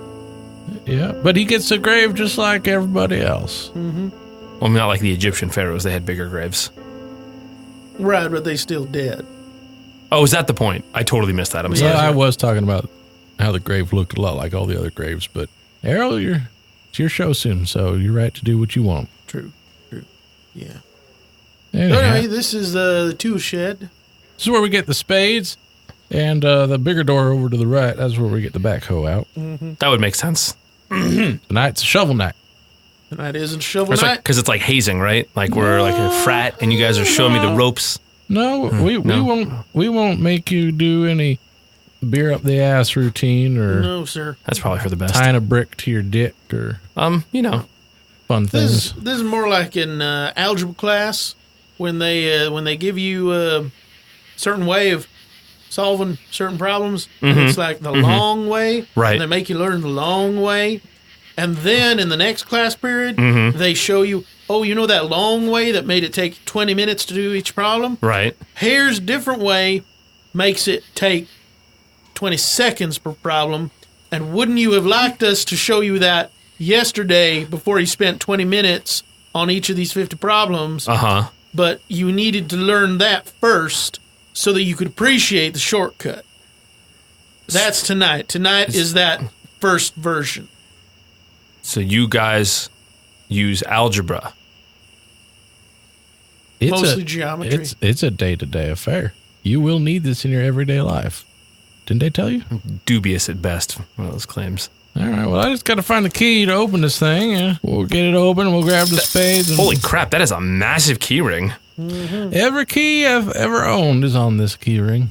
Speaker 3: Yeah, but he gets a grave just like everybody else.
Speaker 1: Well, not like the Egyptian pharaohs. They had bigger graves.
Speaker 4: Right, but they still dead.
Speaker 1: Oh, is that the point? I totally missed that. I'm sorry.
Speaker 3: Yeah, I was talking about how the grave looked a lot like all the other graves, but Errol, it's your show soon, so you're right to do what you want.
Speaker 4: True. Yeah.
Speaker 3: Anyhow,
Speaker 4: Anyway, this is the tool shed.
Speaker 3: this is where we get the spades, and the bigger door over to the right, that's where we get the backhoe out.
Speaker 1: That would make sense.
Speaker 3: Tonight's shovel night.
Speaker 4: Tonight isn't shovel night.
Speaker 1: Because it's like hazing, right? Like we're like a frat, and you guys are showing me the ropes.
Speaker 3: No, we won't make you do any beer up the ass routine or
Speaker 4: No, sir.
Speaker 1: That's probably for the best.
Speaker 3: tying a brick to your dick or
Speaker 1: Fun
Speaker 3: things.
Speaker 4: This is more like in algebra class when they give you a certain way of solving certain problems. And it's like the long way.
Speaker 1: Right.
Speaker 4: And they make you learn the long way. And then in the next class period, they show you, oh, you know that long way that made it take 20 minutes to do each problem?
Speaker 1: Right.
Speaker 4: Here's different way makes it take 20 seconds per problem. And wouldn't you have liked us to show you that yesterday before you spent 20 minutes on each of these 50 problems?
Speaker 1: Uh-huh.
Speaker 4: But you needed to learn that first so that you could appreciate the shortcut. That's tonight. Tonight is that first version.
Speaker 1: So you guys use algebra.
Speaker 4: Mostly geometry.
Speaker 3: It's a day-to-day affair. You will need this in your everyday life. Didn't they tell you?
Speaker 1: Dubious at best, one of those claims.
Speaker 3: All right, well, I just got to find the key to open this thing. Yeah. We'll get it open, we'll grab the spades.
Speaker 1: Holy crap, that is a massive key ring.
Speaker 3: Every key I've ever owned is on this key ring.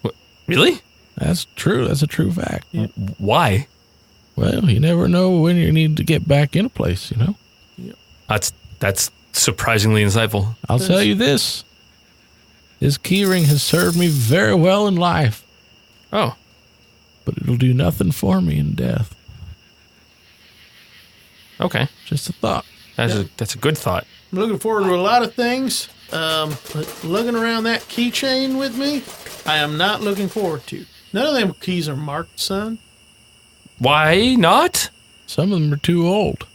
Speaker 1: What, really?
Speaker 3: That's true. That's a true fact.
Speaker 1: Why?
Speaker 3: Well, you never know when you need to get back in a place, you know?
Speaker 1: That's surprisingly insightful.
Speaker 3: I'll tell you this. This key ring has served me very well in life,
Speaker 1: Oh.
Speaker 3: but it'll do nothing for me in death.
Speaker 1: Okay.
Speaker 3: Just a thought.
Speaker 1: That's a good thought.
Speaker 4: I'm looking forward to a lot of things. But lugging around that keychain with me, I am not looking forward to. None of them keys are marked, son.
Speaker 1: Why not?
Speaker 3: Some of them are too old.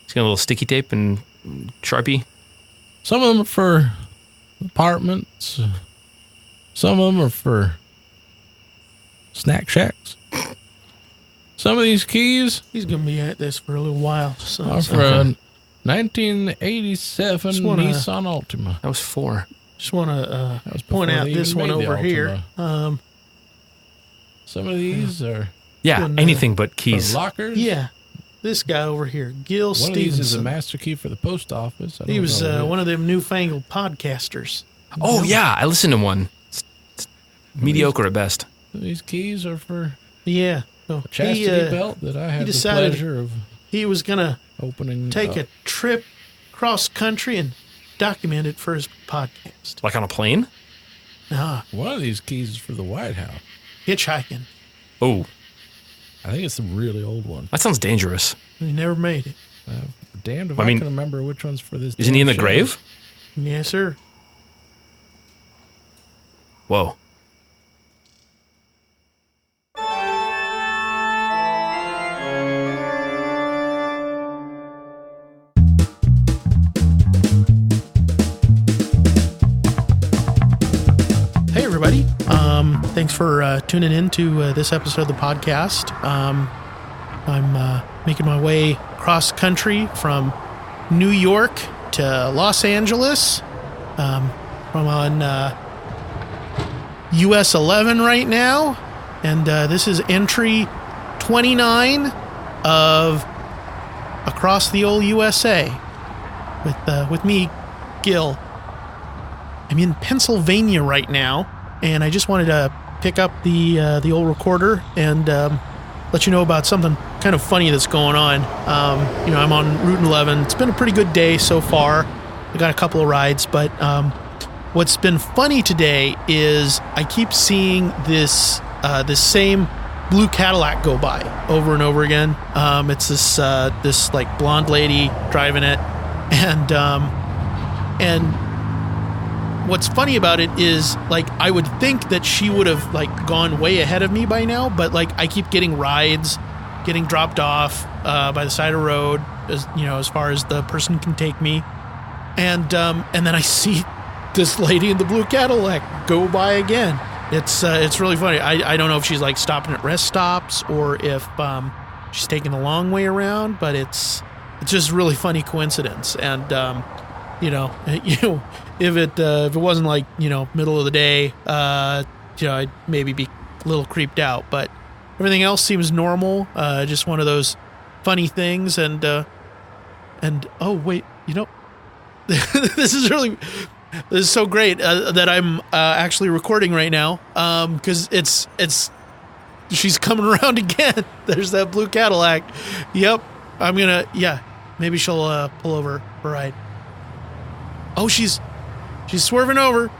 Speaker 1: It's got a little sticky tape and Sharpie.
Speaker 3: Some of them are for apartments. Some of them are for snack shacks. Some of these keys
Speaker 4: He's going to be at this for a little while. Son.
Speaker 3: are for a 1987 Nissan Altima.
Speaker 1: That was 4.
Speaker 4: Just want to
Speaker 3: That was
Speaker 4: point
Speaker 3: before
Speaker 4: out
Speaker 3: they
Speaker 4: this
Speaker 3: even
Speaker 4: one
Speaker 3: made the
Speaker 4: over here.
Speaker 3: Some of these are
Speaker 1: Yeah,
Speaker 4: Good,
Speaker 1: anything but
Speaker 3: for
Speaker 1: keys.
Speaker 3: lockers.
Speaker 4: Yeah. This guy over here, Gil
Speaker 3: One of these is a
Speaker 4: Stevenson.
Speaker 3: master key for the post office.
Speaker 4: He was one of them newfangled podcasters.
Speaker 1: Oh, yeah, I listened to one. It's mediocre at best.
Speaker 3: These keys are for
Speaker 4: Yeah. So
Speaker 3: a chastity belt that I had the
Speaker 4: decided
Speaker 3: pleasure of
Speaker 4: he was going to
Speaker 3: opening.
Speaker 4: take a trip cross country and document it for his podcast.
Speaker 1: Like on a plane?
Speaker 3: One of these keys is for the White House.
Speaker 4: Hitchhiking.
Speaker 1: Oh,
Speaker 3: I think it's the really old one.
Speaker 1: that sounds dangerous.
Speaker 4: He never made it.
Speaker 3: Damned if
Speaker 1: I
Speaker 3: I,
Speaker 1: mean,
Speaker 3: can remember which one's for this.
Speaker 1: Isn't he in the
Speaker 3: damn show.
Speaker 1: grave?
Speaker 4: Yes, sir.
Speaker 1: Whoa.
Speaker 4: Hey, everybody. Thanks for tuning in to this episode of the podcast. I'm making my way cross country from New York to Los Angeles. I'm on US 11 right now, and this is entry 29 of Across the Old USA with me, Gil. I'm in Pennsylvania right now, and I just wanted to pick up the old recorder and let you know about something kind of funny that's going on. I'm on Route 11. It's been a pretty good day so far. I got a couple of rides, but what's been funny today is I keep seeing this same blue Cadillac go by over and over again. It's this like blonde lady driving it, and what's funny about it is, like, I would think that she would have, like, gone way ahead of me by now, but, like, I keep getting rides, getting dropped off by the side of the road, as far as the person can take me. And then I see this lady in the blue Cadillac go by again. It's really funny. I don't know if she's, like, stopping at rest stops or if she's taking the long way around, but it's just a really funny coincidence. And, if it wasn't like, middle of the day, I'd maybe be a little creeped out, but everything else seems normal. Just one of those funny things. And oh wait, this is so great that I'm actually recording right now. 'Cause she's coming around again. There's that blue Cadillac. Yep. Maybe she'll pull over for a ride. Oh, she's swerving over.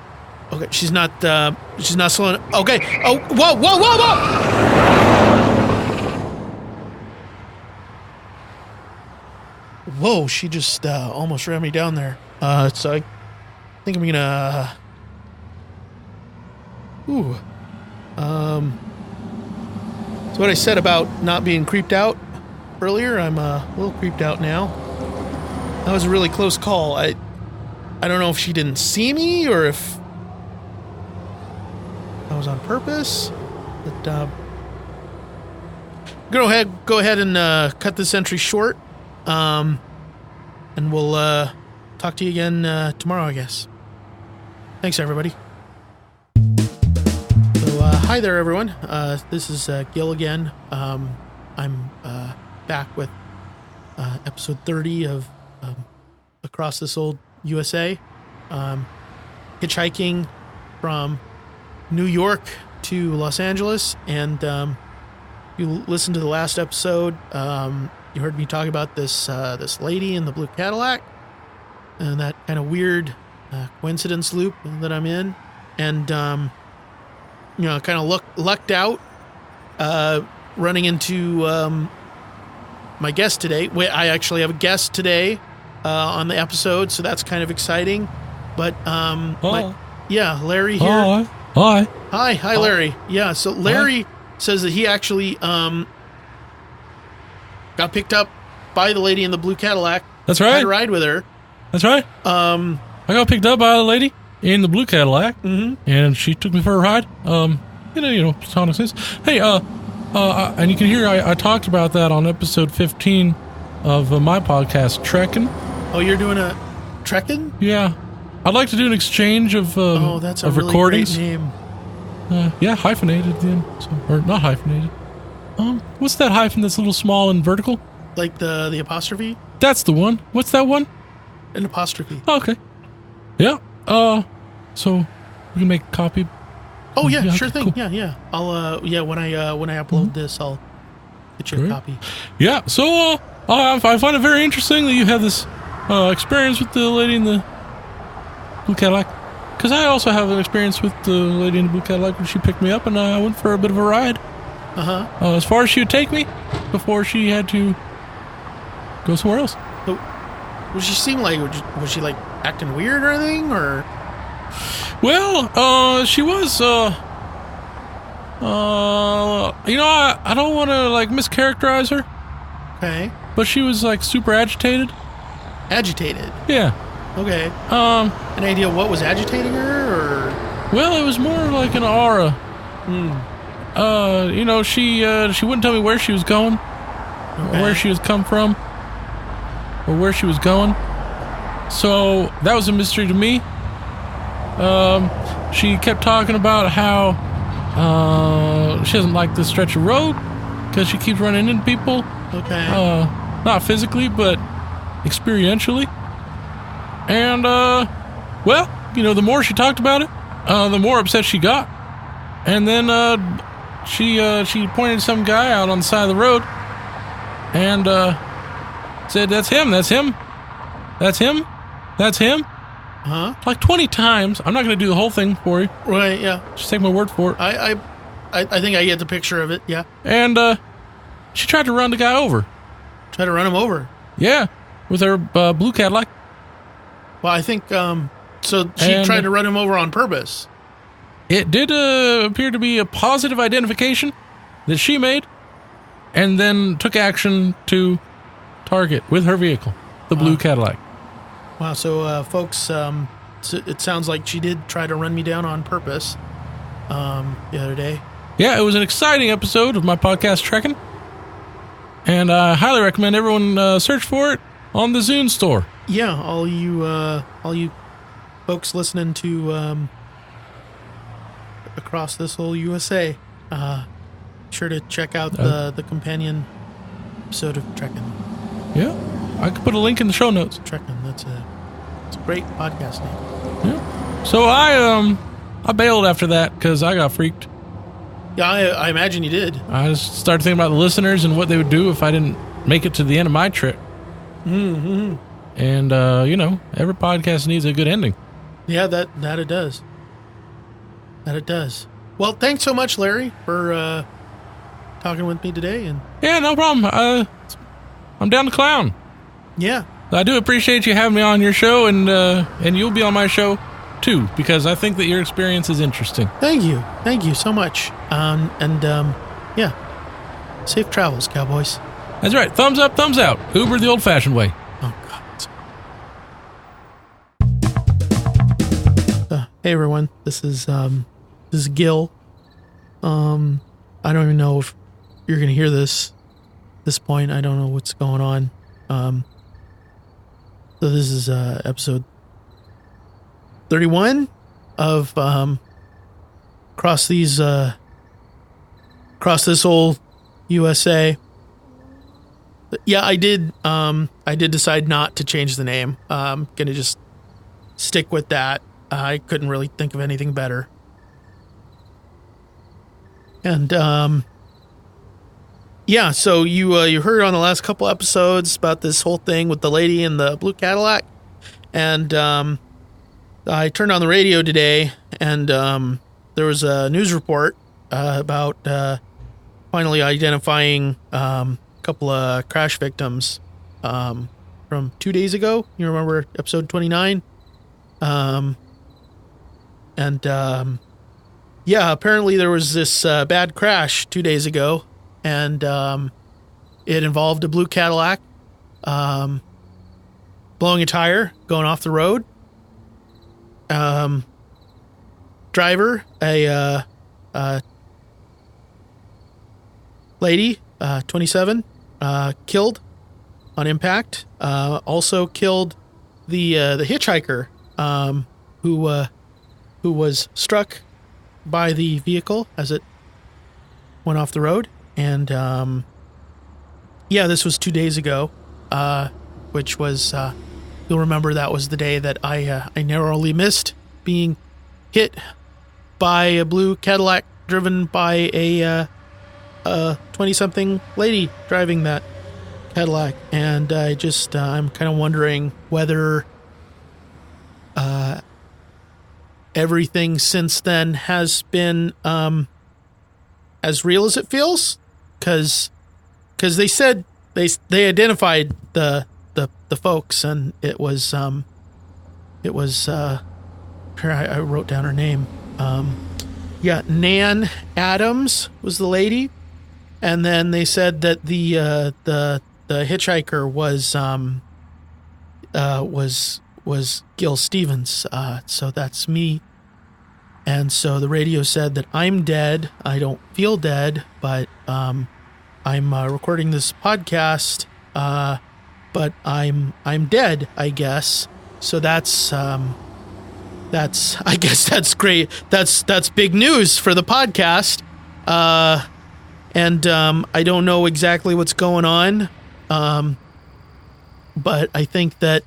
Speaker 4: Okay, she's not slowing. Okay. Oh, whoa. Whoa, she just almost ran me down there. So I think I'm gonna so what I said about not being creeped out earlier, I'm a little creeped out now. That was a really close call. I don't know if she didn't see me or if that was on purpose, but go ahead and cut this entry short, and we'll talk to you again tomorrow, I guess. Thanks, everybody. So, hi there, everyone. This is Gil again. I'm back with episode 30 of Across This Old USA, hitchhiking from New York to Los Angeles. And you listened to the last episode, you heard me talk about this lady in the blue Cadillac and that kind of weird coincidence loop that I'm in, and kind of lucked out running into my guest today. I actually have a guest today on the episode, so that's kind of exciting. But Larry here. Hi, Larry. Yeah, so Larry says that he actually got picked up by the lady in the blue Cadillac.
Speaker 3: That's right.
Speaker 4: Had a ride with her.
Speaker 3: That's right. I got picked up by a lady in the blue Cadillac, and she took me for a ride. Sonic says, hey, and you can hear I talked about that on episode 15 of my podcast, Trekking.
Speaker 4: Oh, you're doing a Trekking?
Speaker 3: Yeah. I'd like to do an exchange of
Speaker 4: that's a
Speaker 3: of
Speaker 4: really
Speaker 3: recordings.
Speaker 4: great name.
Speaker 3: Hyphenated then. Or not hyphenated. What's that hyphen that's a little small and vertical?
Speaker 4: Like the apostrophe?
Speaker 3: That's the one. What's that one?
Speaker 4: An apostrophe.
Speaker 3: Oh, okay. Yeah. So we can make a copy.
Speaker 4: Oh yeah,
Speaker 3: Yeah,
Speaker 4: sure
Speaker 3: okay,
Speaker 4: thing.
Speaker 3: cool.
Speaker 4: Yeah. I'll when I upload this, I'll get you a
Speaker 3: Great.
Speaker 4: copy.
Speaker 3: Yeah. So I find it very interesting that you had this experience with the lady in the blue Cadillac. Because I also have an experience with the lady in the blue Cadillac when she picked me up, and I went for a bit of a ride. As far as she would take me before she had to go somewhere else.
Speaker 4: So, was she seem like was she like acting weird or anything, or?
Speaker 3: Well, she was. I don't want to like mischaracterize her,
Speaker 4: Okay.
Speaker 3: but she was like super agitated.
Speaker 4: Agitated.
Speaker 3: Yeah.
Speaker 4: Okay. An idea what was agitating her, or?
Speaker 3: Well, it was more like an aura. She wouldn't tell me where she was going, or where she was come from, or where she was going. So that was a mystery to me. She kept talking about how she doesn't like this stretch of road because she keeps running into people.
Speaker 4: Okay.
Speaker 3: Not physically, but experientially. And, the more she talked about it, the more upset she got. And then, she pointed some guy out on the side of the road and, said, that's him. Like 20 times. I'm not going to do the whole thing for you.
Speaker 4: Right. Yeah.
Speaker 3: Just take my word for it.
Speaker 4: I think I get the picture of it. Yeah.
Speaker 3: And, she tried to run the guy over.
Speaker 4: Try to run him over.
Speaker 3: Yeah. With her, blue Cadillac.
Speaker 4: Well, I think so. She tried to run him over on purpose.
Speaker 3: It did appear to be a positive identification that she made, and then took action to target with her vehicle, the blue Cadillac.
Speaker 4: Wow. So, folks, it sounds like she did try to run me down on purpose the other day.
Speaker 3: Yeah, it was an exciting episode of my podcast, Trekking, and I highly recommend everyone search for it on the Zune store.
Speaker 4: Yeah, all you folks listening to across this whole USA, sure to check out the companion episode of Trekking.
Speaker 3: Yeah, I could put a link in the show notes.
Speaker 4: Trekking, it's a great podcast name.
Speaker 3: Yeah. So I bailed after that because I got freaked.
Speaker 4: Yeah, I imagine you did.
Speaker 3: I just started thinking about the listeners and what they would do if I didn't make it to the end of my trip.
Speaker 4: Mm-hmm.
Speaker 3: And, every podcast needs a good ending.
Speaker 4: Yeah, that it does. That it does. Well, thanks so much, Larry, for talking with me today. And
Speaker 3: yeah, no problem. I'm down to clown.
Speaker 4: yeah,
Speaker 3: I do appreciate you having me on your show, and you'll be on my show too, because I think that your experience is interesting.
Speaker 4: thank you so much. Yeah, safe travels, cowboys.
Speaker 3: That's right. Thumbs up, thumbs out. Uber the old-fashioned way.
Speaker 4: Oh God. Hey everyone, this is Gil. I don't even know if you're gonna hear this point. I don't know what's going on. So this is episode 31 of across this whole USA. Yeah, I did decide not to change the name. I'm gonna just stick with that. I couldn't really think of anything better. And yeah, so you heard on the last couple episodes about this whole thing with the lady in the blue Cadillac, and I turned on the radio today, and there was a news report about finally identifying a couple of crash victims from 2 days ago. You remember episode 29? Yeah, apparently there was this bad crash 2 days ago, and it involved a blue Cadillac blowing a tire, going off the road. Driver, a lady, 27, killed on impact. Also killed the hitchhiker who was struck by the vehicle as it went off the road. And Yeah, this was 2 days ago, which was, you'll remember that was the day that I narrowly missed being hit by a blue Cadillac driven by a 20-something lady driving that Cadillac. And I'm kind of wondering whether everything since then has been as real as it feels, because they said they identified the folks, and it was I wrote down her name. Nan Adams was the lady, and then they said that the hitchhiker was Gil Stevens. So that's me. And so the radio said that I'm dead. I don't feel dead, but I'm recording this podcast. But I'm dead, I guess. So that's I guess that's great. That's big news for the podcast. And I don't know exactly what's going on. But I think that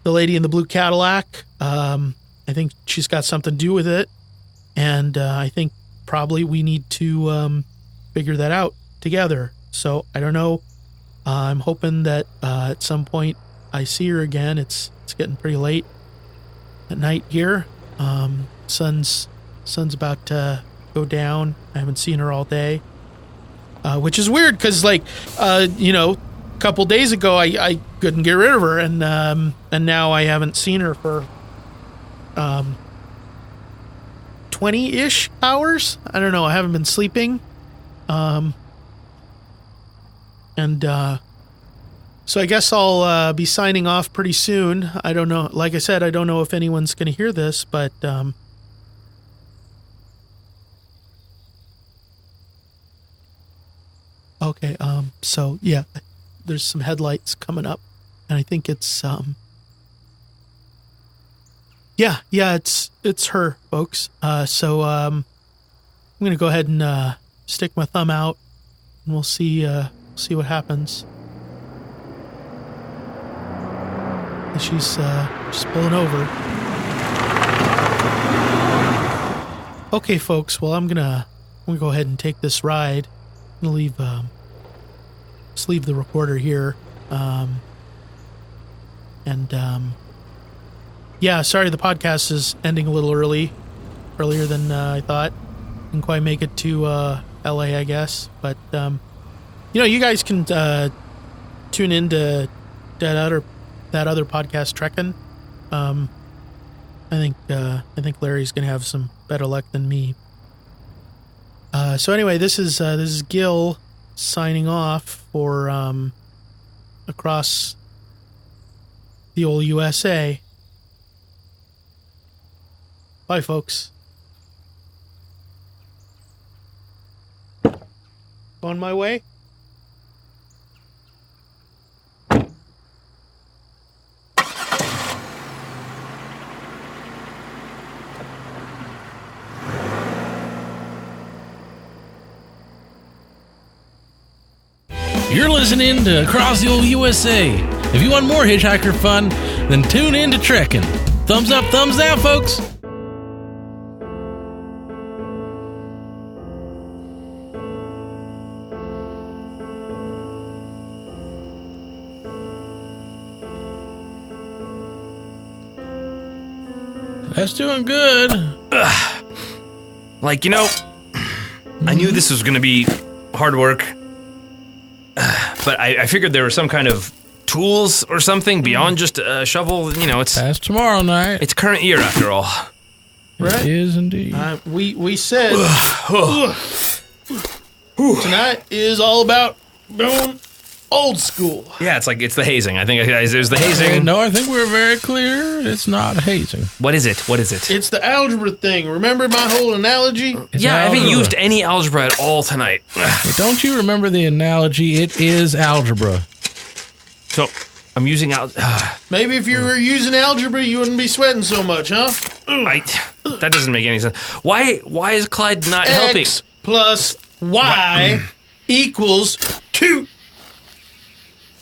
Speaker 4: the lady in the blue Cadillac, I think she's got something to do with it. And I think probably we need to figure that out together. So I don't know. I'm hoping that at some point I see her again. It's getting pretty late at night here. Sun's about to go down. I haven't seen her all day, which is weird because, like, a couple days ago I couldn't get rid of her, and now I haven't seen her for 20-ish hours. I don't know. I haven't been sleeping. So I guess I'll be signing off pretty soon. I don't know. Like I said, I don't know if anyone's going to hear this, but okay. So yeah, there's some headlights coming up, and I think it's it's her, folks. So I'm going to go ahead and stick my thumb out, and we'll see what happens. She's pulling over. Okay, folks. Well, I'm gonna go ahead and take this ride. I'm gonna leave the recorder here. Yeah. Sorry, the podcast is ending a little earlier than I thought. Didn't quite make it to LA, I guess. But you guys can tune into that other podcast, Trekkin'. I think Larry's gonna have some better luck than me. So anyway, this is Gil signing off for across the old USA. Bye, folks. On my way.
Speaker 3: You're listening to Across the Old USA. If you want more hitchhiker fun, then tune in to Trekkin'. Thumbs up, thumbs down, folks. That's doing good.
Speaker 1: Like, I knew this was going to be hard work. But I figured there were some kind of tools or something beyond just a shovel. It's
Speaker 3: That's tomorrow night.
Speaker 1: it's current year after all.
Speaker 4: Right.
Speaker 3: It is indeed.
Speaker 4: We said tonight is all about going old school.
Speaker 1: Yeah, it's the hazing. I think there's the hazing.
Speaker 3: No, I think we're very clear. It's not hazing.
Speaker 1: What is it?
Speaker 4: It's the algebra thing. Remember my whole analogy?
Speaker 3: It's
Speaker 1: Yeah, I haven't
Speaker 3: algebra.
Speaker 1: used any algebra at all tonight.
Speaker 3: Don't you remember the analogy? It is algebra.
Speaker 1: So I'm using
Speaker 4: Maybe if you were using algebra, you wouldn't be sweating so much, huh?
Speaker 1: that doesn't make any sense. Why is Clyde not helping?
Speaker 4: X plus Y equals 2.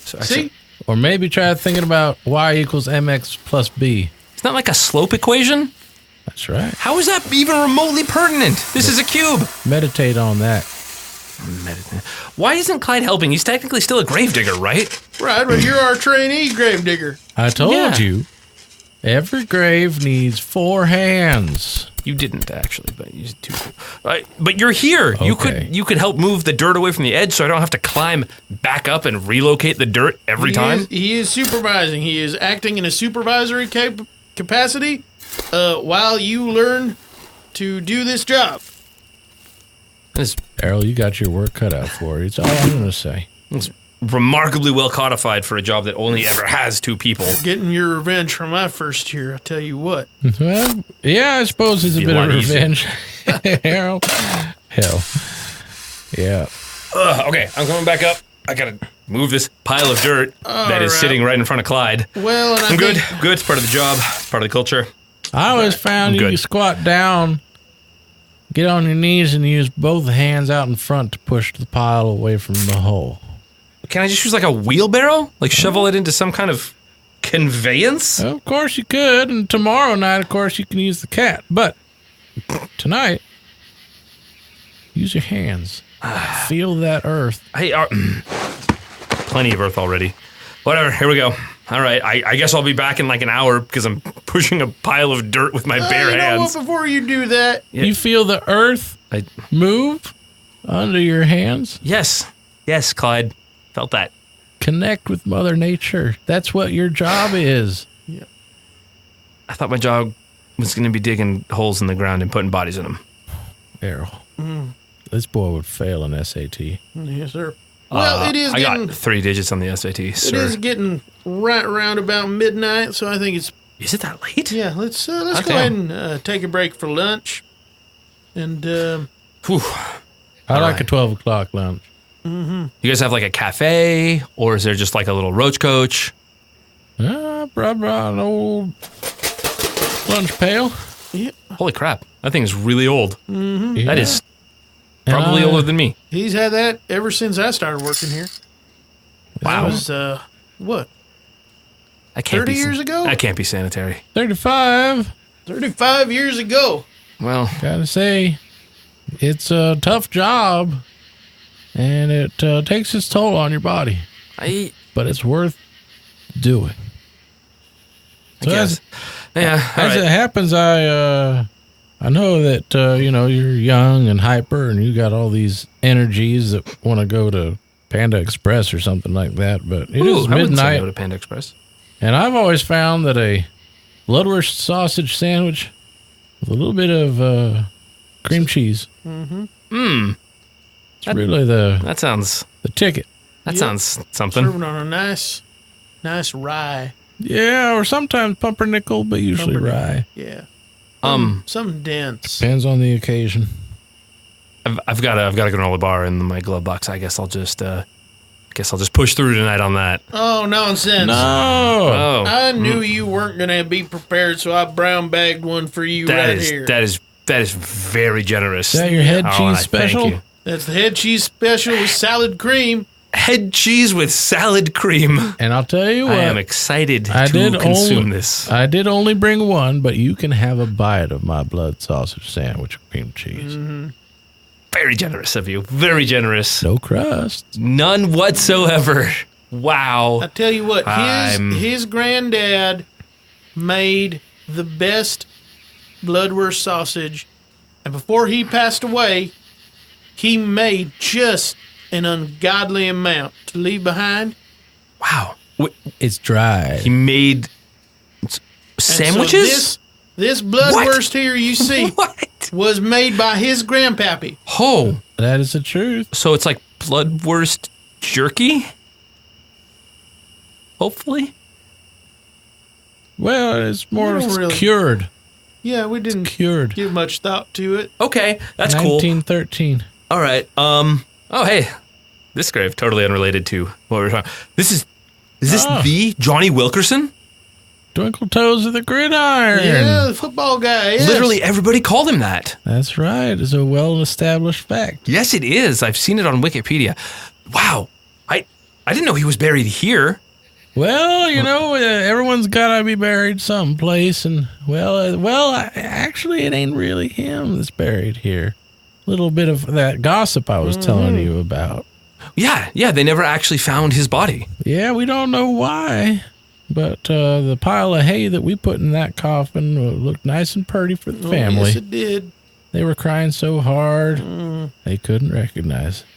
Speaker 1: So
Speaker 4: See?
Speaker 3: Or maybe try thinking about y equals mx plus b.
Speaker 1: It's not like a slope equation.
Speaker 3: That's right.
Speaker 1: How is that even remotely pertinent? This is a cube.
Speaker 3: Meditate on that.
Speaker 1: Why isn't Clyde helping? He's technically still a gravedigger, right?
Speaker 4: Right, but you're our trainee gravedigger.
Speaker 3: I told
Speaker 1: Yeah.
Speaker 3: you, every grave needs 4 hands.
Speaker 1: You didn't actually, but you used 2. But you're here.
Speaker 3: Okay.
Speaker 1: You could help move the dirt away from the edge, so I don't have to climb back up and relocate the dirt every time.
Speaker 4: He is supervising. He is acting in a supervisory capacity while you learn to do this job.
Speaker 3: Errol, you got your work cut out for you. It's all I'm going to say.
Speaker 1: It's remarkably well codified for a job that only ever has 2 people.
Speaker 4: Getting your revenge from my first year, I tell you what.
Speaker 3: Well, yeah, I suppose it's a
Speaker 1: Be a
Speaker 3: bit of
Speaker 1: lot easier.
Speaker 3: revenge. Errol. Hell. Yeah.
Speaker 1: Okay, I'm coming back up. I gotta move this pile of dirt that is
Speaker 4: right.
Speaker 1: sitting right in front of Clyde.
Speaker 4: Well, and
Speaker 1: I'm good. Good. It's part of the job. Part of the culture.
Speaker 3: I always found you
Speaker 1: good.
Speaker 3: could squat down, get on your knees, and use both hands out in front to push the pile away from the hole.
Speaker 1: Can I just use like a wheelbarrow? Like shovel it into some kind of conveyance?
Speaker 3: Well, of course you could, and tomorrow night, of course, you can use the cat. But tonight, use your hands. Feel that earth.
Speaker 1: Hey, plenty of earth already. Whatever. Here we go. All right. I guess I'll be back in like an hour because I'm pushing a pile of dirt with my bare
Speaker 4: you know
Speaker 1: hands.
Speaker 4: what? Before you do that,
Speaker 1: Yeah.
Speaker 3: You feel the earth
Speaker 1: I,
Speaker 3: move under your hands?
Speaker 1: yes. Yes, Clyde. Felt that.
Speaker 3: Connect with Mother Nature. That's what your job is.
Speaker 1: I thought my job was going to be digging holes in the ground and putting bodies in them.
Speaker 3: Errol. This boy would fail an SAT.
Speaker 4: yes, sir. Well, it is
Speaker 1: I
Speaker 4: getting
Speaker 1: got 3 digits on the SAT,
Speaker 4: it
Speaker 1: sir.
Speaker 4: is getting right around about midnight, so I think it's
Speaker 1: Is it that late?
Speaker 4: yeah. Let's go
Speaker 1: Okay.
Speaker 4: ahead and take a break for lunch, and
Speaker 1: Whew.
Speaker 3: I like
Speaker 1: right.
Speaker 3: a 12 o'clock lunch.
Speaker 1: You guys have like a cafe, or is there just like a little roach coach?
Speaker 3: I brought an old lunch pail.
Speaker 1: Holy crap. That thing is really old.
Speaker 3: Yeah.
Speaker 1: That is probably older than me.
Speaker 4: he's had that ever since I started working here.
Speaker 1: Wow.
Speaker 4: That was what
Speaker 1: I can't
Speaker 4: 30
Speaker 1: be
Speaker 4: years ago?
Speaker 1: That can't be sanitary.
Speaker 3: 35.
Speaker 4: 35 years ago.
Speaker 1: Well,
Speaker 3: Gotta say, it's a tough job, and it takes its toll on your body,
Speaker 1: I
Speaker 3: but it's worth doing. So
Speaker 1: guess. Yeah. all
Speaker 3: As
Speaker 1: right.
Speaker 3: it happens, I know that you're young and hyper, and you got all these energies that want to go to Panda Express or something like that. But it
Speaker 1: Ooh,
Speaker 3: is
Speaker 1: I wouldn't say
Speaker 3: midnight,
Speaker 1: no to Panda Express.
Speaker 3: and I've always found that a bloodwurst sausage sandwich with a little bit of cream cheese, it's really the
Speaker 1: That sounds
Speaker 3: ticket.
Speaker 1: sounds something.
Speaker 4: Serving on a nice rye.
Speaker 3: Yeah, or sometimes pumpernickel, but usually
Speaker 4: Pumpernickel.
Speaker 3: rye.
Speaker 4: Yeah.
Speaker 1: Um,
Speaker 4: Something dense.
Speaker 3: Depends on the occasion.
Speaker 1: I've got a granola bar in my glove box. I guess I'll just push through tonight on that.
Speaker 4: Oh, nonsense.
Speaker 3: No.
Speaker 1: Oh,
Speaker 4: I knew you weren't going to be prepared, so I brown bagged one for you right here.
Speaker 1: that is very generous.
Speaker 3: Is that your head
Speaker 1: Oh,
Speaker 3: cheese
Speaker 1: and I
Speaker 3: special?
Speaker 1: Thank you.
Speaker 4: That's the head cheese special with salad cream.
Speaker 1: Head cheese with salad cream.
Speaker 3: And I'll tell you what.
Speaker 1: I am excited
Speaker 3: I
Speaker 1: to
Speaker 3: did
Speaker 1: consume
Speaker 3: only-
Speaker 1: this.
Speaker 3: I did only bring one, but you can have a bite of my blood sausage sandwich with cream cheese.
Speaker 1: Very generous of you. Very generous.
Speaker 3: No crust.
Speaker 1: None whatsoever. Wow.
Speaker 4: I tell you what,
Speaker 1: I'm-
Speaker 4: his granddad made the best bloodwurst sausage, and before he passed away, he made just an ungodly amount to leave behind.
Speaker 1: Wow.
Speaker 3: It's dry.
Speaker 1: He made
Speaker 4: And
Speaker 1: sandwiches?
Speaker 4: So this bloodwurst here you see
Speaker 1: What?
Speaker 4: was made by his grandpappy.
Speaker 1: Oh,
Speaker 3: That is the truth.
Speaker 1: so it's like bloodwurst jerky? Hopefully.
Speaker 3: Well, it's more
Speaker 4: We don't really-
Speaker 3: cured.
Speaker 4: Yeah, we didn't
Speaker 3: Cured.
Speaker 4: give much thought to it.
Speaker 1: Okay, that's cool.
Speaker 3: 1913.
Speaker 1: All right. Oh, hey, this grave totally unrelated to what we were talking. Is this
Speaker 3: Oh.
Speaker 1: the Johnny Wilkerson?
Speaker 3: Twinkle toes of the gridiron.
Speaker 4: Yeah, the football guy. Yes.
Speaker 1: Literally everybody called him that.
Speaker 3: That's right. It's a well-established fact.
Speaker 1: Yes, it is. I've seen it on Wikipedia. Wow. I didn't know he was buried here.
Speaker 3: Well, everyone's got to be buried someplace. And, actually, it ain't really him that's buried here. A little bit of that gossip I was telling you about.
Speaker 1: Yeah, they never actually found his body.
Speaker 3: Yeah, we don't know why. But the pile of hay that we put in that coffin looked nice and pretty for the family.
Speaker 4: Yes, it did.
Speaker 3: They were crying so hard, they couldn't recognize it.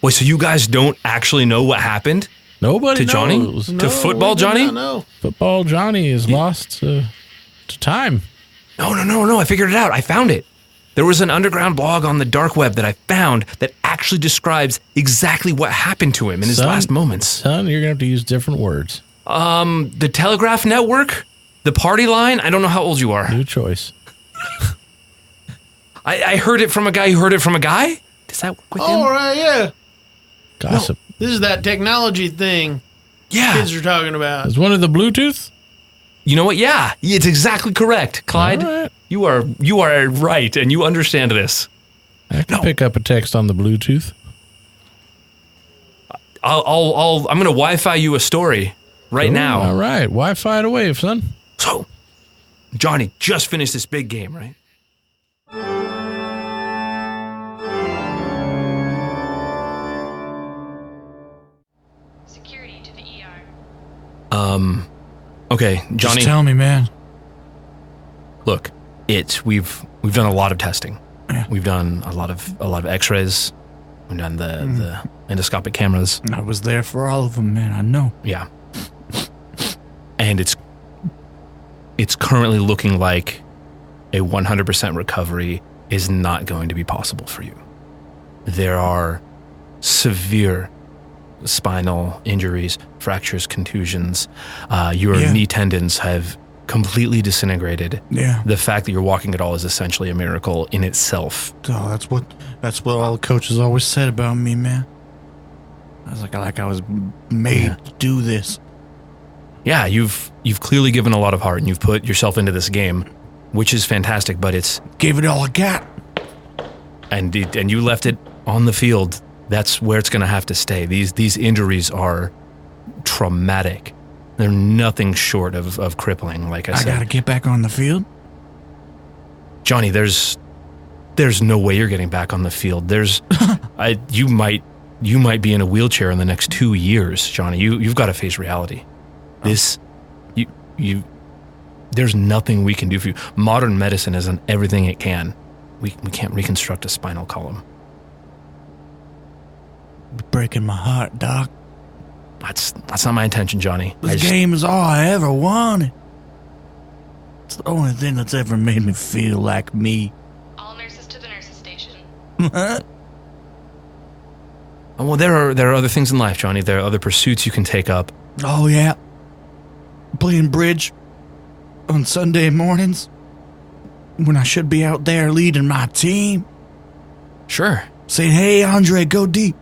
Speaker 1: Wait, so you guys don't actually know what happened?
Speaker 3: Nobody
Speaker 1: To Johnny?
Speaker 3: knows.
Speaker 1: To Football Johnny?
Speaker 4: No.
Speaker 3: Football Johnny is lost to time.
Speaker 1: No. I figured it out. I found it. There was an underground blog on the dark web that I found that actually describes exactly what happened to him in his last moments.
Speaker 3: Son, you're going to have to use different words.
Speaker 1: The Telegraph Network? The Party Line? I don't know how old you are.
Speaker 3: New choice.
Speaker 1: I heard it from a guy who heard it from a guy? Does that work with him?
Speaker 4: All right, yeah.
Speaker 3: Gossip.
Speaker 4: This is that technology thing
Speaker 1: Yeah.
Speaker 4: kids are talking about.
Speaker 3: Is one of the Bluetooth?
Speaker 1: You know what? Yeah, it's exactly correct. Clyde,
Speaker 3: All right.
Speaker 1: you are right, and you understand this.
Speaker 3: I can pick up a text on the Bluetooth.
Speaker 1: I'm going to Wi-Fi you a story right now.
Speaker 3: All right. Wi-Fi it away, son.
Speaker 1: So, Johnny just finished this big game, right?
Speaker 6: Security to the ER.
Speaker 1: Okay, Johnny.
Speaker 5: Just tell me, man.
Speaker 1: Look, we've done a lot of testing.
Speaker 5: Yeah.
Speaker 1: We've done a lot of X-rays. We've done the endoscopic cameras.
Speaker 5: I was there for all of them, man. I know.
Speaker 1: Yeah. And it's currently looking like a 100% recovery is not going to be possible for you. There are severe spinal injuries, fractures, contusions. Your knee tendons have completely disintegrated.
Speaker 5: Yeah.
Speaker 1: The fact that you're walking at all is essentially a miracle in itself.
Speaker 5: Oh, that's what all the coaches always said about me, man. I was like I was made to do this.
Speaker 1: Yeah, you've clearly given a lot of heart and you've put yourself into this game, which is fantastic, but it's
Speaker 5: Gave it all I got.
Speaker 1: and you left it on the field. That's where it's going to have to stay. These injuries are traumatic. They're nothing short of crippling, like I said.
Speaker 5: I gotta get back on the field.
Speaker 1: Johnny, there's no way you're getting back on the field. You might be in a wheelchair in the next 2 years, Johnny. You've got to face reality. There's nothing we can do for you. Modern medicine has done everything it can. We can't reconstruct a spinal column.
Speaker 5: Breaking my heart, Doc.
Speaker 1: That's not my intention, Johnny.
Speaker 5: This game is all I ever wanted. It's the only thing that's ever made me feel like me.
Speaker 6: All nurses to the nurses station.
Speaker 1: Well, there are other things in life, Johnny. There are other pursuits you can take up.
Speaker 5: Oh, yeah. Playing bridge on Sunday mornings when I should be out there leading my team.
Speaker 1: Sure.
Speaker 5: Saying, hey, Andre, go deep.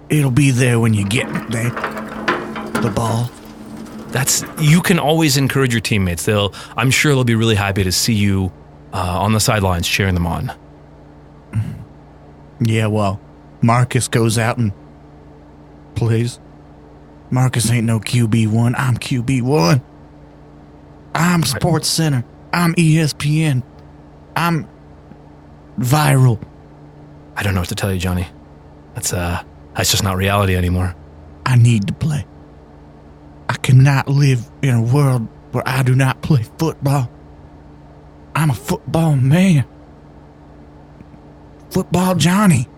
Speaker 5: It'll be there when you get there. The ball.
Speaker 1: You can always encourage your teammates. I'm sure they'll be really happy to see you on the sidelines cheering them on.
Speaker 5: Yeah, well, Marcus goes out and plays. Marcus ain't no QB1. I'm QB1. I'm Sports Center. I'm ESPN. I'm viral.
Speaker 1: I don't know what to tell you, Johnny. That's just not reality anymore.
Speaker 5: I need to play. I cannot live in a world where I do not play football. I'm a football man. Football Johnny.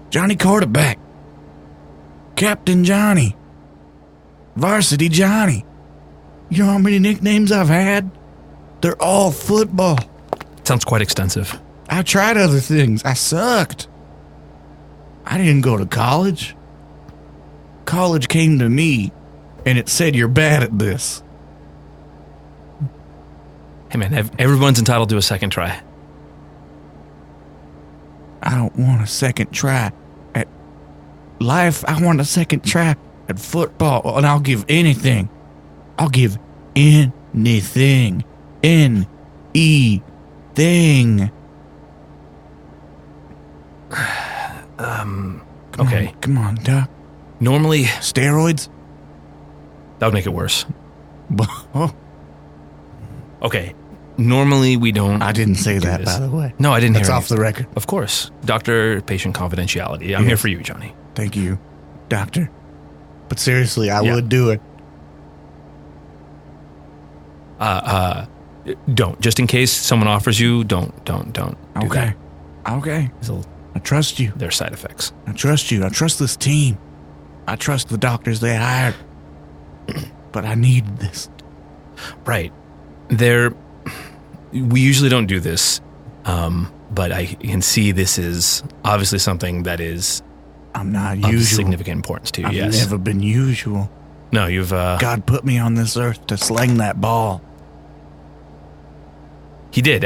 Speaker 5: Johnny Quarterback. Captain Johnny. Varsity Johnny. You know how many nicknames I've had? They're all football.
Speaker 1: Sounds quite extensive.
Speaker 5: I tried other things. I sucked. I didn't go to college. College came to me, and it said you're bad at this.
Speaker 1: Hey, man, everyone's entitled to a second try.
Speaker 5: I don't want a second try at life. I want a second try at football, and I'll give anything. I'll give anything. N-E-thing.
Speaker 1: Okay.
Speaker 5: Come on, Doc.
Speaker 1: Normally,
Speaker 5: Steroids?
Speaker 1: that would make it worse.
Speaker 5: Oh,
Speaker 1: Okay. Normally, we don't.
Speaker 5: I didn't say
Speaker 1: do
Speaker 5: that,
Speaker 1: this.
Speaker 5: by the way.
Speaker 1: No, I didn't
Speaker 5: That's
Speaker 1: hear
Speaker 5: off the record.
Speaker 1: Of course. Doctor-patient confidentiality. I'm here
Speaker 5: Yes.
Speaker 1: for you, Johnny.
Speaker 5: Thank you, doctor. But seriously, I
Speaker 1: Yeah.
Speaker 5: would do it.
Speaker 1: Don't. Just in case someone offers you, don't do
Speaker 5: Okay.
Speaker 1: that.
Speaker 5: Okay.
Speaker 1: There's
Speaker 5: I trust you.
Speaker 1: There are side effects.
Speaker 5: I trust you. I trust this team. I trust the doctors they hired. But I need this.
Speaker 1: Right. We usually don't do this, but I can see this is obviously something that is
Speaker 5: I'm not
Speaker 1: of
Speaker 5: usual.
Speaker 1: significant importance to you.
Speaker 5: I've
Speaker 1: Yes.
Speaker 5: never been usual.
Speaker 1: No, you've.
Speaker 5: God put me on this earth to sling that ball.
Speaker 1: He did,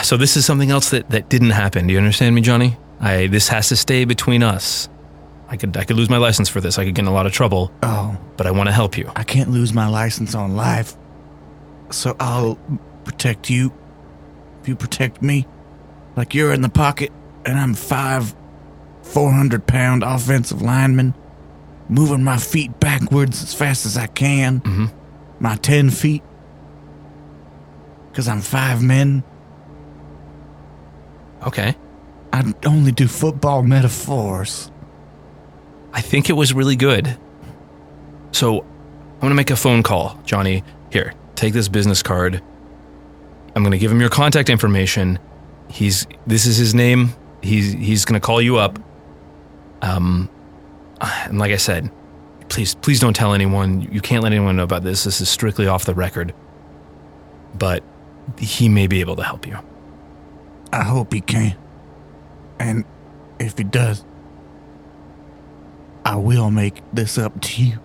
Speaker 1: so this is something else that didn't happen. Do you understand me, Johnny? This has to stay between us. I could lose my license for this. I could get in a lot of trouble.
Speaker 5: Oh,
Speaker 1: But I want to help you.
Speaker 5: I can't lose my license on life. So I'll protect you. If you protect me, like you're in the pocket, and I'm 400-pound offensive lineman, moving my feet backwards as fast as I can.
Speaker 1: Mm-hmm.
Speaker 5: My 10 feet. Because I'm 5 men.
Speaker 1: Okay.
Speaker 5: I only do football metaphors.
Speaker 1: I think it was really good. So I'm going to make a phone call, Johnny. Here, take this business card. I'm going to give him your contact information. This is his name. He's going to call you up. And like I said, please don't tell anyone. You can't let anyone know about this. This is strictly off the record. But he may be able to help you.
Speaker 5: I hope he can. And if he does, I will make this up to you.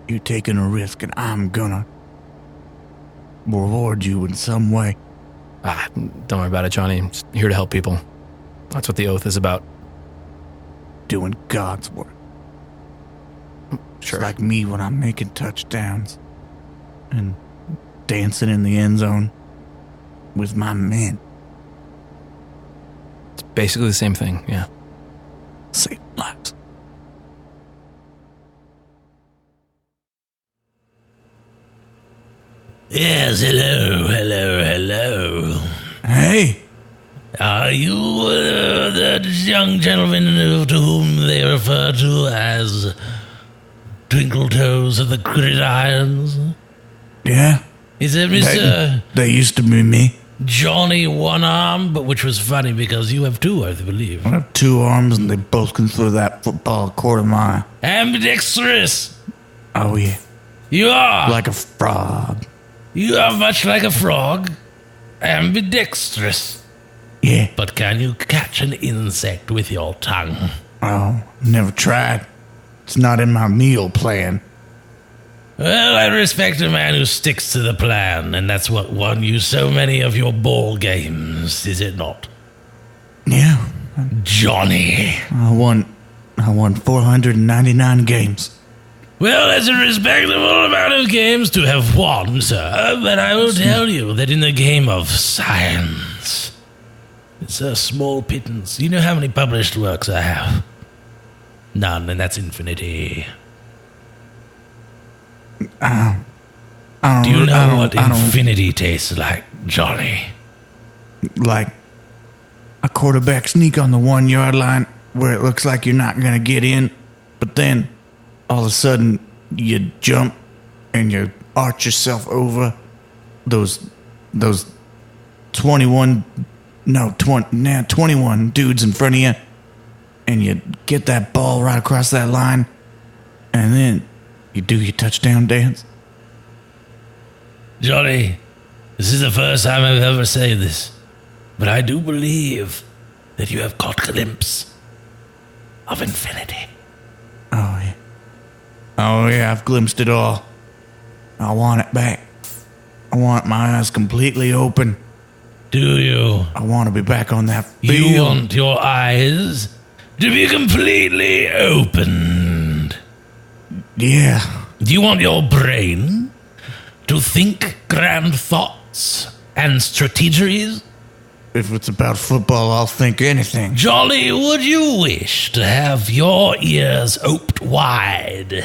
Speaker 5: You're taking a risk, and I'm gonna reward you in some way.
Speaker 1: Don't worry about it, Johnny. I'm just here to help people. That's what the oath is about.
Speaker 5: Doing God's work.
Speaker 1: Sure.
Speaker 5: It's like me when I'm making touchdowns and dancing in the end zone with my men.
Speaker 1: It's basically the same thing, yeah.
Speaker 5: Save lives.
Speaker 3: Yes, hello.
Speaker 5: Hey,
Speaker 3: Are you the young gentleman to whom they refer to as Twinkle Toes of the Gridirons?
Speaker 5: yeah.
Speaker 3: Is it Mr.
Speaker 5: They used to be me.
Speaker 3: Johnny One Arm? But which was funny because you have two, I believe.
Speaker 5: I have 2 arms, and they both can throw that football a quarter mile.
Speaker 3: Ambidextrous!
Speaker 5: Oh, yeah.
Speaker 3: You are!
Speaker 5: Like a frog.
Speaker 3: You are much like a frog. Ambidextrous.
Speaker 5: Yeah.
Speaker 3: But can you catch an insect with your tongue?
Speaker 5: Oh, never tried. It's not in my meal plan.
Speaker 3: Well, I respect a man who sticks to the plan, and that's what won you so many of your ball games, is it not?
Speaker 5: Yeah.
Speaker 3: Johnny.
Speaker 5: I won 499 games.
Speaker 3: Well, that's a respectable amount of games to have won, sir, but I will tell you that in the game of science, it's a small pittance. You know how many published works I have? None, and that's infinity.
Speaker 5: I
Speaker 3: Do you know what
Speaker 5: I don't
Speaker 3: infinity tastes like, Johnny?
Speaker 5: like a quarterback sneak on the 1-yard line where it looks like you're not going to get in, but then all of a sudden you jump and you arch yourself over those 21 dudes in front of you, and you get that ball right across that line, and then you do your touchdown dance.
Speaker 3: Johnny, this is the first time I've ever said this, but I do believe that you have caught a glimpse of infinity.
Speaker 5: Oh yeah, I've glimpsed it all. I want it back. I want my eyes completely open.
Speaker 3: Do you?
Speaker 5: I want to be back on that field.
Speaker 3: You want your eyes to be completely opened.
Speaker 5: Yeah.
Speaker 3: Do you want your brain to think grand thoughts and strategies?
Speaker 5: if it's about football, I'll think anything.
Speaker 2: Jolly, would you wish to have your ears oped wide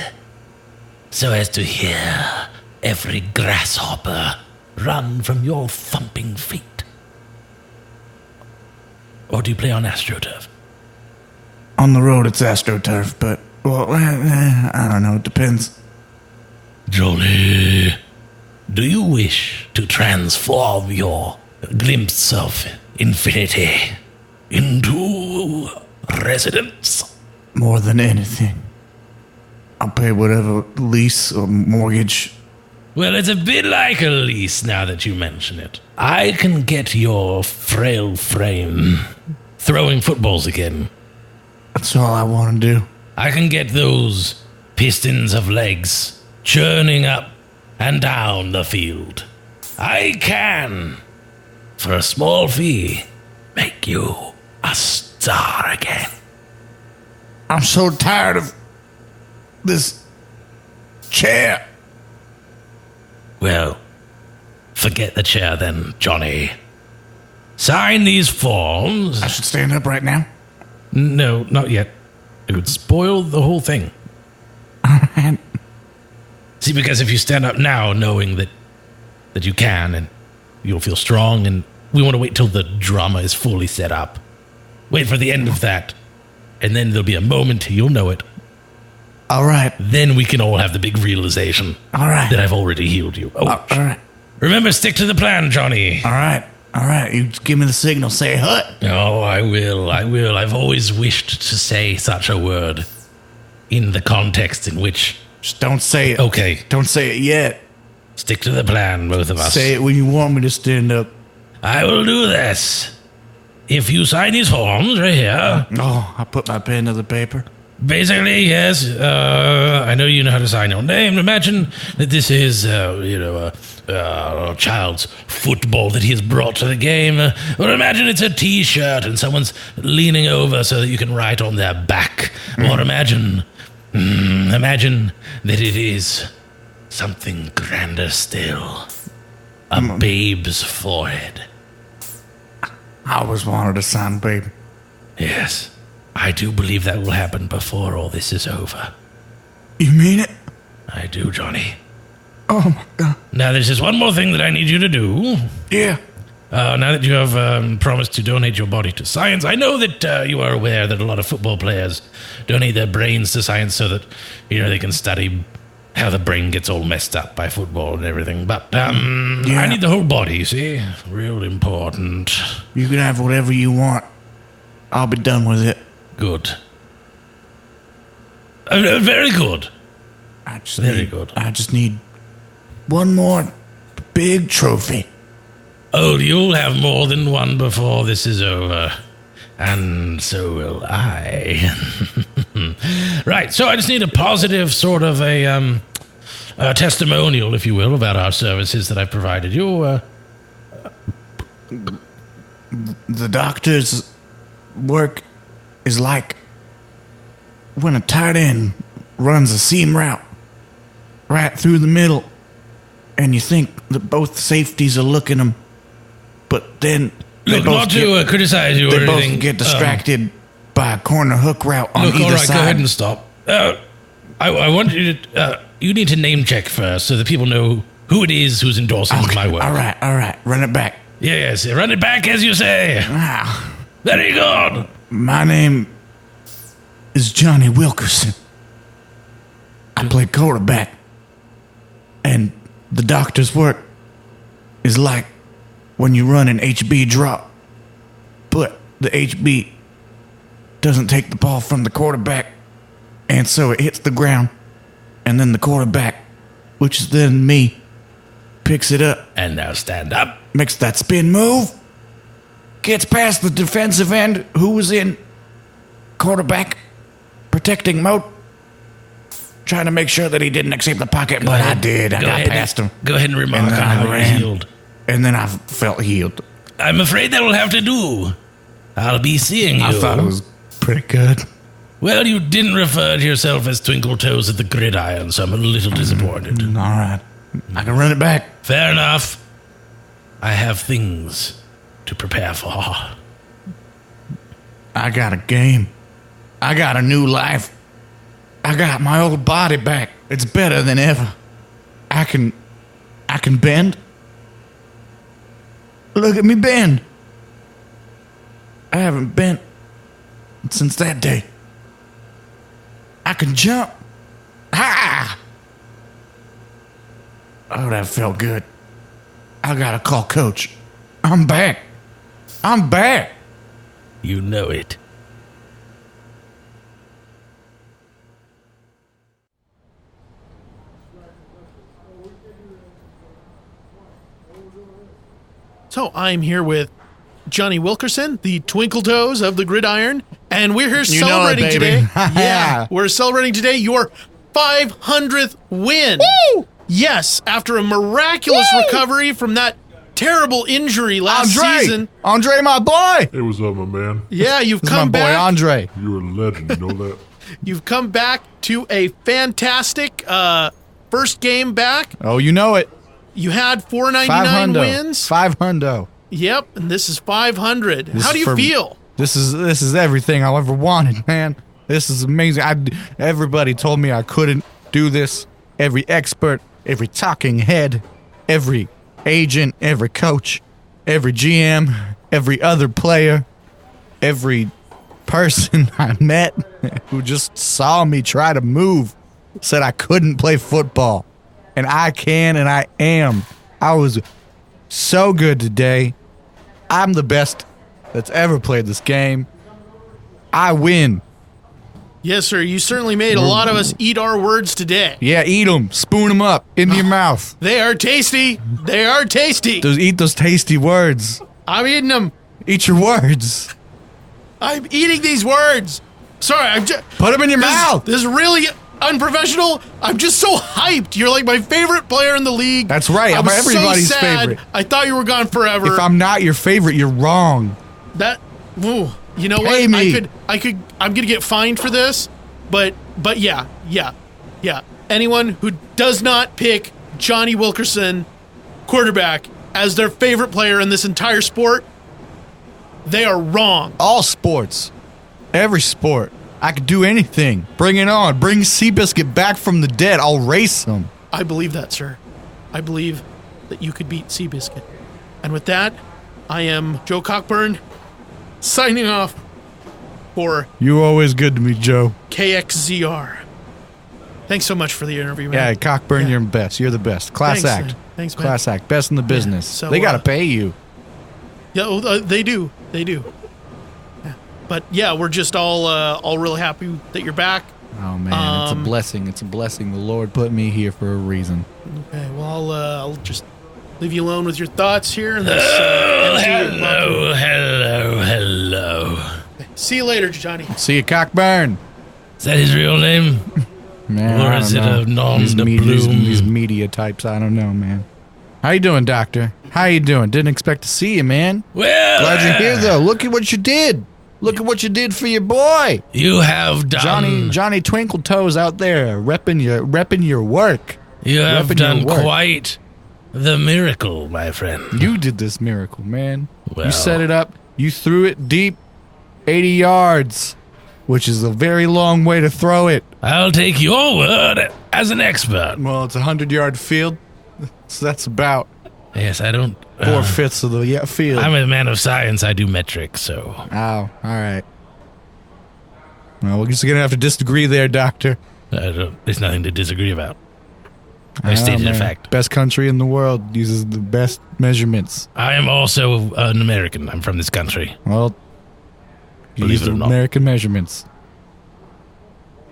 Speaker 2: so as to hear every grasshopper run from your thumping feet? Or do you play on AstroTurf?
Speaker 5: On the road, it's AstroTurf, but, well, I don't know. It depends.
Speaker 2: Jolly, do you wish to transform your glimpse of infinity into residence?
Speaker 5: More than anything. I'll pay whatever lease or mortgage.
Speaker 2: Well, it's a bit like a lease now that you mention it. I can get your frail frame throwing footballs again.
Speaker 5: That's all I want to do.
Speaker 2: I can get those pistons of legs churning up and down the field. I can, for a small fee, make you a star again.
Speaker 5: I'm so tired of this chair.
Speaker 2: Well, forget the chair then, Johnny. Sign these forms.
Speaker 5: I should stand up right now.
Speaker 3: No, not yet. It would spoil the whole thing.
Speaker 2: See, because if you stand up now knowing that you can and you'll feel strong, and we want to wait till the drama is fully set up. Wait for the end of that, and then there'll be a moment, you'll know it.
Speaker 5: All right.
Speaker 2: Then we can all have the big realization
Speaker 5: All right.
Speaker 2: that I've already healed you. Oh,
Speaker 5: All right.
Speaker 2: remember, stick to the plan, Johnny.
Speaker 5: All right. All right. You just give me the signal. Say hut.
Speaker 2: Oh, I will. I've always wished to say such a word in the context in which...
Speaker 5: Just don't say it.
Speaker 2: Okay,
Speaker 5: Don't say it yet.
Speaker 2: stick to the plan, both of us.
Speaker 5: Say it when you want me to stand up.
Speaker 2: I will do this. If you sign these forms right here,
Speaker 5: Oh, I put my pen to the paper.
Speaker 2: basically, yes, I know you know how to sign your name. Imagine that this is, a child's football that he has brought to the game. Or imagine it's a T-shirt and someone's leaning over so that you can write on their back. Or imagine that it is something grander still. A babe's forehead.
Speaker 5: I always wanted a son, babe.
Speaker 2: Yes, I do believe that will happen before all this is over.
Speaker 5: You mean it?
Speaker 2: I do, Johnny.
Speaker 5: Oh, my God.
Speaker 2: Now, there's just one more thing that I need you to do.
Speaker 5: Yeah.
Speaker 2: Now that you have promised to donate your body to science, I know that you are aware that a lot of football players donate their brains to science so that, they can study how the brain gets all messed up by football and everything. But I need the whole body, you see? Real important.
Speaker 5: You can have whatever you want. I'll be done with it.
Speaker 2: Good. Very good.
Speaker 5: I just need one more big trophy.
Speaker 2: Oh, you'll have more than one before this is over. And so will I. Right, so I just need a positive sort of a testimonial, if you will, about our services that I've provided you.
Speaker 5: The doctor's work is like when a tight end runs a seam route right through the middle, and you think that both safeties are looking him, but then
Speaker 2: Look, not to criticize you or
Speaker 5: they
Speaker 2: anything.
Speaker 5: both get distracted by a corner hook route on
Speaker 2: Look,
Speaker 5: either
Speaker 2: all right,
Speaker 5: side.
Speaker 2: go ahead and stop. I want you to... you need to name check first so that people know who it is who's endorsing my work.
Speaker 5: All right. Run it back.
Speaker 2: Yes, run it back as you say.
Speaker 5: Ah,
Speaker 2: Very good.
Speaker 5: my name is Johnny Wilkerson. I play quarterback. And the doctor's work is like when you run an HB drop, but the HB doesn't take the ball from the quarterback, and so it hits the ground, and then the quarterback, which is then me, picks it up,
Speaker 2: And now stand up.
Speaker 5: makes that spin move, gets past the defensive end who was in quarterback protecting mode, trying to make sure that he didn't escape the pocket, but I did. I got past him.
Speaker 2: Go ahead and remark
Speaker 5: And
Speaker 2: on
Speaker 5: then I
Speaker 2: how you
Speaker 5: ran.
Speaker 2: healed.
Speaker 5: And then I felt healed.
Speaker 2: I'm afraid that will have to do. I'll be seeing you.
Speaker 5: I thought it was pretty good.
Speaker 2: Well, you didn't refer to yourself as Twinkle Toes at the Gridiron, so I'm a little disappointed.
Speaker 5: All right. I can run it back.
Speaker 2: Fair enough. I have things to prepare for.
Speaker 5: I got a game. I got a new life. I got my old body back. It's better than ever. I can bend. Look at me bend. I haven't bent since that day. I can jump. Ha! Oh, that felt good. I gotta call coach. I'm back. I'm back.
Speaker 2: You know it.
Speaker 4: So I'm here with Johnny Wilkerson, the Twinkle Toes of the Gridiron, and we're here
Speaker 5: You know
Speaker 4: celebrating
Speaker 5: it, baby.
Speaker 4: today. Yeah, we're celebrating today your 500th win. Woo! Yes, after a miraculous recovery from that terrible injury last season.
Speaker 5: Andre, my boy.
Speaker 7: Hey, what's up, my man?
Speaker 4: Yeah, you've
Speaker 5: This is my
Speaker 4: come
Speaker 5: boy
Speaker 4: back.
Speaker 5: Andre.
Speaker 7: You're a legend, you know that?
Speaker 4: You've come back to a fantastic first game back.
Speaker 5: Oh, you know it.
Speaker 4: You had 499
Speaker 5: 500
Speaker 4: wins. 500. Yep, and this is 500. How do you feel?
Speaker 5: This is everything I ever wanted, man. This is amazing. Everybody told me I couldn't do this. Every expert, every talking head, every agent, every coach, every GM, every other player, every person I met who just saw me try to move said I couldn't play football. And I can, and I am. I was so good today. I'm the best that's ever played this game. I win.
Speaker 4: Yes, sir. You certainly made a lot of us eat our words today.
Speaker 5: Yeah, eat them. Spoon them up into your mouth.
Speaker 4: They are tasty. They are tasty.
Speaker 5: Eat those tasty words.
Speaker 4: I'm eating them.
Speaker 5: Eat your words.
Speaker 4: I'm eating these words. Sorry, I'm just...
Speaker 5: Put them in your mouth.
Speaker 4: This is really unprofessional. I'm just so hyped. You're like my favorite player in the league.
Speaker 5: That's right.
Speaker 4: I'm
Speaker 5: everybody's
Speaker 4: so sad.
Speaker 5: favorite.
Speaker 4: I thought you were gone forever.
Speaker 5: If I'm not your favorite, you're wrong.
Speaker 4: Ooh, you know
Speaker 5: Pay
Speaker 4: what?
Speaker 5: me.
Speaker 4: I'm gonna get fined for this, but yeah. Anyone who does not pick Johnny Wilkerson, quarterback, as their favorite player in this entire sport, they are wrong.
Speaker 5: All sports. Every sport. I could do anything. Bring it on. Bring Seabiscuit back from the dead. I'll race him.
Speaker 4: I believe that, sir. I believe that you could beat Seabiscuit. And with that, I am Joe Cockburn, signing off for
Speaker 5: You're always good to me, Joe.
Speaker 4: KXZR. Thanks so much for the interview, man.
Speaker 5: Yeah, Cockburn,
Speaker 4: Yeah.
Speaker 5: you're the best. You're the best. Class
Speaker 4: Thanks,
Speaker 5: act.
Speaker 4: man. Thanks, man.
Speaker 5: Class act. Best in the business.
Speaker 4: so,
Speaker 5: they got to pay you.
Speaker 4: Yeah, they do. They do. Yeah. But yeah, we're just all really happy that you're back.
Speaker 5: Oh, man. It's a blessing. It's a blessing. The Lord put me here for a reason.
Speaker 4: Okay, well, I'll just leave you alone with your thoughts here. And this,
Speaker 2: Hello.
Speaker 4: see you later, Johnny.
Speaker 5: See you, Cockburn.
Speaker 2: Is that his real name?
Speaker 5: Man,
Speaker 2: Or
Speaker 5: I
Speaker 2: is
Speaker 5: don't
Speaker 2: it
Speaker 5: know.
Speaker 2: a nom
Speaker 5: These
Speaker 2: de
Speaker 5: these
Speaker 2: plume?
Speaker 5: media types, I don't know, man. How you doing, Doctor? How you doing? Didn't expect to see you, man.
Speaker 2: Well,
Speaker 5: Glad you're here, though. Look at what you did. Look at what you did for your boy.
Speaker 2: You have done.
Speaker 5: Johnny Twinkle Toes out there repping your work.
Speaker 2: You have
Speaker 5: repping your
Speaker 2: done
Speaker 5: work.
Speaker 2: quite the miracle, my friend.
Speaker 5: You did this miracle, man.
Speaker 2: Well.
Speaker 5: You set it up. You threw it deep, 80 yards, which is a very long way to throw it.
Speaker 2: I'll take your word as an expert.
Speaker 5: Well, it's a 100-yard field, so that's about
Speaker 2: Yes, I don't.
Speaker 5: 4/5 of the field.
Speaker 2: I'm a man of science. I do metrics, so.
Speaker 5: Oh, all right. Well, we're just going to have to disagree there, Doctor.
Speaker 2: There's nothing to disagree about. I stated a fact.
Speaker 5: Best country in the world uses the best measurements.
Speaker 2: I am also an American. I'm from this country.
Speaker 5: Well, you
Speaker 2: Believe
Speaker 5: use
Speaker 2: it or
Speaker 5: the
Speaker 2: not.
Speaker 5: American measurements.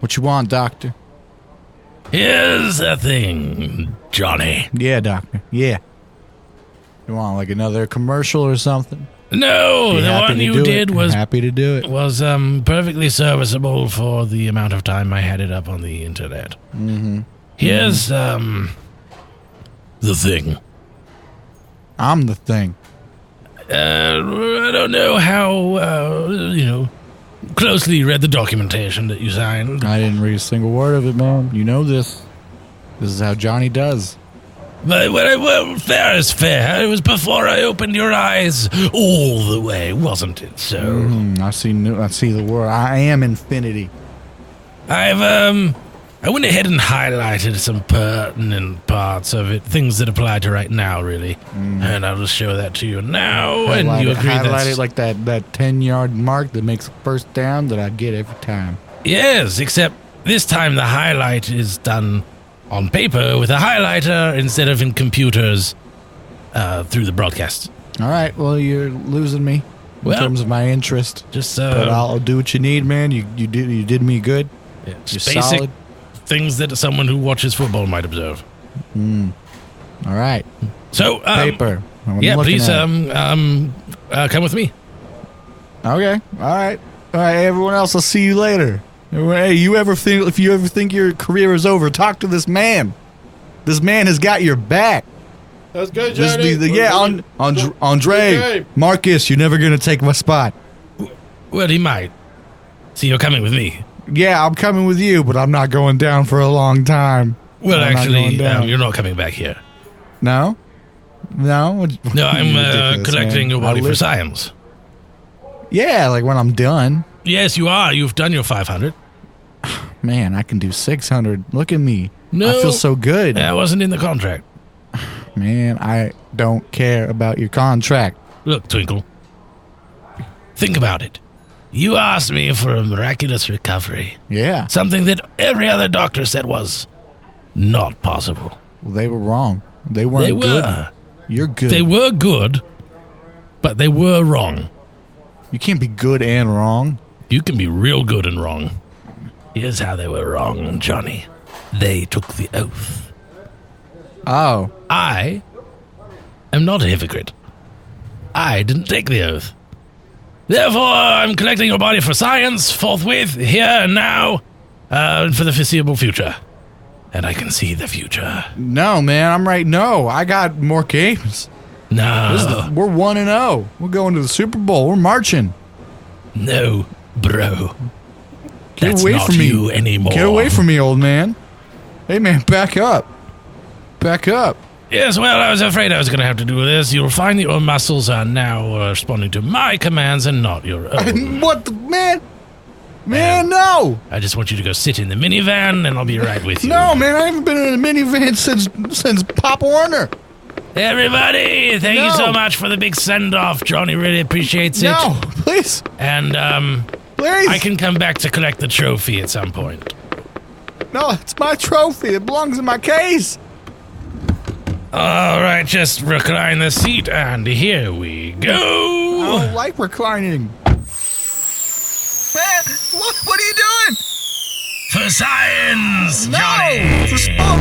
Speaker 5: What you want, Doctor?
Speaker 2: Here's the thing, Johnny.
Speaker 5: Yeah, Doctor. Yeah. You want like another commercial or something?
Speaker 2: No,
Speaker 5: Be
Speaker 2: the
Speaker 5: happy
Speaker 2: one
Speaker 5: to
Speaker 2: you
Speaker 5: do
Speaker 2: did
Speaker 5: it.
Speaker 2: was
Speaker 5: Happy to do it.
Speaker 2: perfectly serviceable for the amount of time I had it up on the internet. Mm-hmm. Here's the thing.
Speaker 5: I'm the thing.
Speaker 2: I don't know how closely you read the documentation that you signed.
Speaker 5: I didn't read a single word of it, man. You know this. This is how Johnny does.
Speaker 2: But well, fair is fair. It was before I opened your eyes all the way, wasn't it? So
Speaker 5: I see the world. I am infinity.
Speaker 2: I went ahead and highlighted some pertinent parts of it, things that apply to right now, really. And I'll just show that to you now, and you agree
Speaker 5: highlight
Speaker 2: that's...
Speaker 5: it like that 10-yard mark that makes a first down that I get every time.
Speaker 2: Yes, except this time the highlight is done on paper with a highlighter instead of in computers through the broadcast.
Speaker 5: All right, well, you're losing me in terms of my interest.
Speaker 2: Just
Speaker 5: but I'll do what you need, man. You did me good.
Speaker 2: Yeah,
Speaker 5: You're
Speaker 2: basic
Speaker 5: solid.
Speaker 2: things that someone who watches football might observe.
Speaker 5: All right.
Speaker 2: So,
Speaker 5: Paper. I'm
Speaker 2: yeah,
Speaker 5: looking
Speaker 2: please,
Speaker 5: at it.
Speaker 2: come with me.
Speaker 5: Okay. All right. Everyone else, I'll see you later. Hey, if you ever think your career is over, talk to this man. This man has got your back.
Speaker 4: That's good, Johnny.
Speaker 5: Andre,
Speaker 4: Okay.
Speaker 5: Marcus, you're never gonna take my spot.
Speaker 2: Well, he might. So you're coming with me.
Speaker 5: Yeah, I'm coming with you, but I'm not going down for a long time.
Speaker 2: Well,
Speaker 5: I'm not
Speaker 2: actually,
Speaker 5: going down.
Speaker 2: you're not coming back here.
Speaker 5: No.
Speaker 2: No, I'm
Speaker 5: Ridiculous,
Speaker 2: collecting
Speaker 5: man.
Speaker 2: your body
Speaker 5: I
Speaker 2: for
Speaker 5: live-
Speaker 2: science.
Speaker 5: Yeah, like when I'm done.
Speaker 2: Yes, you are. You've done your 500.
Speaker 5: Man, I can do 600. Look at me.
Speaker 2: No.
Speaker 5: I feel so good.
Speaker 2: That wasn't in the contract.
Speaker 5: Man, I don't care about your contract.
Speaker 2: Look, Twinkle. Think about it. You asked me for a miraculous recovery.
Speaker 5: Yeah.
Speaker 2: Something that every other doctor said was not possible.
Speaker 5: Well, they were wrong. They weren't
Speaker 2: They
Speaker 5: good.
Speaker 2: were.
Speaker 5: You're good.
Speaker 2: They were good, but they were wrong.
Speaker 5: You can't be good and wrong.
Speaker 2: You can be real good and wrong. Here's how they were wrong, Johnny. They took the oath.
Speaker 5: Oh.
Speaker 2: I am not a hypocrite. I didn't take the oath. Therefore, I'm collecting your body for science, forthwith, here and now, and for the foreseeable future. And I can see the future.
Speaker 5: No, man, I'm right. No, I got more games.
Speaker 2: No,
Speaker 5: We're 1-0. We're going to the Super Bowl. We're marching.
Speaker 2: no, bro.
Speaker 5: Get
Speaker 2: That's
Speaker 5: away
Speaker 2: not
Speaker 5: from me.
Speaker 2: you anymore.
Speaker 5: Get away from me, old man. Hey, man, back up. Back up.
Speaker 2: Yes, well, I was afraid I was going to have to do this. You'll find that your muscles are now responding to my commands and not your own.
Speaker 5: What the man? Man, no.
Speaker 2: I just want you to go sit in the minivan, and I'll be right with you.
Speaker 5: No, man, I haven't been in a minivan since Pop Warner.
Speaker 2: Everybody, thank you
Speaker 5: No.
Speaker 2: so much for the big send-off. Johnny really appreciates it.
Speaker 5: No, please,
Speaker 2: And,
Speaker 5: please.
Speaker 2: I can come back to collect the trophy at some point.
Speaker 5: No, it's my trophy. It belongs in my case.
Speaker 2: All right, just recline the seat, and here we
Speaker 5: I
Speaker 2: go.
Speaker 5: don't like reclining. Man, what are you doing?
Speaker 2: For science,
Speaker 5: No!
Speaker 2: Johnny.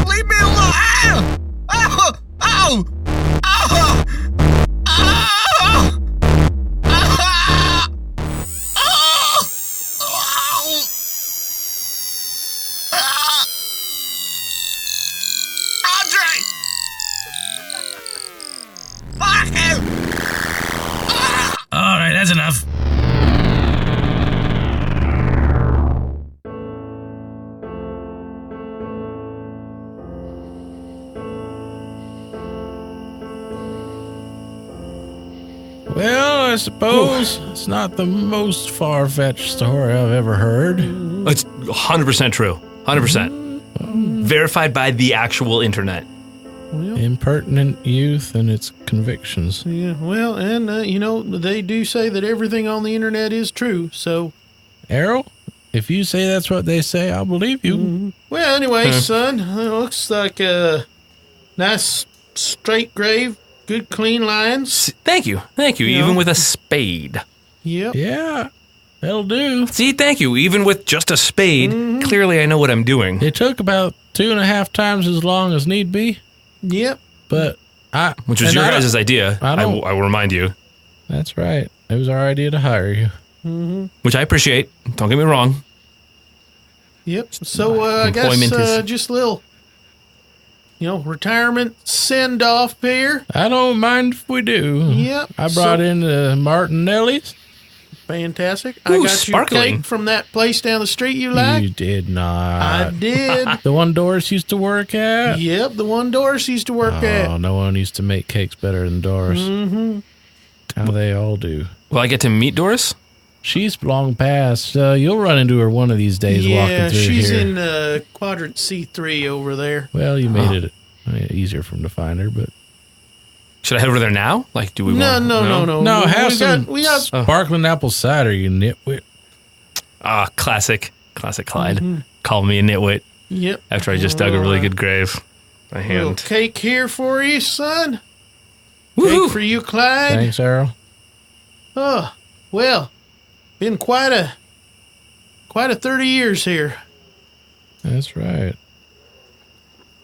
Speaker 5: Leave me alone! Ow! Ow! Ow! Ow! Ow! Ow! Ow! Andre! Fuck him!
Speaker 2: All right, that's enough.
Speaker 3: Well, I suppose it's not the most far-fetched story I've ever heard.
Speaker 1: It's 100% true. 100%. Verified by the actual internet.
Speaker 3: Impertinent youth and its convictions.
Speaker 4: Yeah, well, and, they do say that everything on the internet is true, so...
Speaker 3: Errol, if you say that's what they say, I'll believe you.
Speaker 4: Well, anyway, son, it looks like a nice straight grave, good clean lines.
Speaker 1: Thank you. Thank you.
Speaker 4: Yeah.
Speaker 1: Even with a spade.
Speaker 4: Yep.
Speaker 3: Yeah, that'll do.
Speaker 1: See, thank you. Even with just a spade, clearly I know what I'm doing.
Speaker 3: It took about 2.5 times as long as need be,
Speaker 4: Yep.
Speaker 3: but
Speaker 1: Which was your guys' idea,
Speaker 3: I don't-
Speaker 1: I will remind you.
Speaker 3: That's right. It was our idea to hire you.
Speaker 1: Which I appreciate. Don't get me wrong.
Speaker 4: Yep. So I guess
Speaker 1: Employment is-
Speaker 4: just a little, retirement send off here.
Speaker 3: I don't mind if we do.
Speaker 4: Yep.
Speaker 3: I brought in the Martinellis.
Speaker 4: Fantastic.
Speaker 1: Ooh,
Speaker 4: I got
Speaker 1: sparkling.
Speaker 4: you cake from that place down the street you like.
Speaker 3: You did not.
Speaker 4: I did.
Speaker 3: The one Doris used to work at?
Speaker 4: Yep, the one Doris used to work
Speaker 3: Oh,
Speaker 4: at.
Speaker 3: no one used to make cakes better than Doris.
Speaker 4: Mm-hmm.
Speaker 3: How they all do.
Speaker 1: Will I get to meet Doris?
Speaker 3: She's long past. You'll run into her one of these days walking
Speaker 4: Yeah,
Speaker 3: through
Speaker 4: she's
Speaker 3: here.
Speaker 4: in quadrant C3 over there.
Speaker 3: Well, you made it easier for him to find her, but
Speaker 1: Should I head over there now? Like, do we
Speaker 4: No,
Speaker 1: want...
Speaker 4: no.
Speaker 3: no, have
Speaker 4: we
Speaker 3: some
Speaker 4: we got
Speaker 3: sparkling apple cider, you nitwit.
Speaker 1: Ah, classic Clyde.
Speaker 4: Mm-hmm.
Speaker 1: Call me a nitwit
Speaker 4: Yep.
Speaker 1: after I just dug a really good grave. My
Speaker 4: Little
Speaker 1: hand.
Speaker 4: cake here for you, son.
Speaker 1: Woohoo!
Speaker 4: Cake for you, Clyde.
Speaker 3: Thanks, Errol.
Speaker 4: Oh, well, been quite a 30 years here.
Speaker 3: That's right.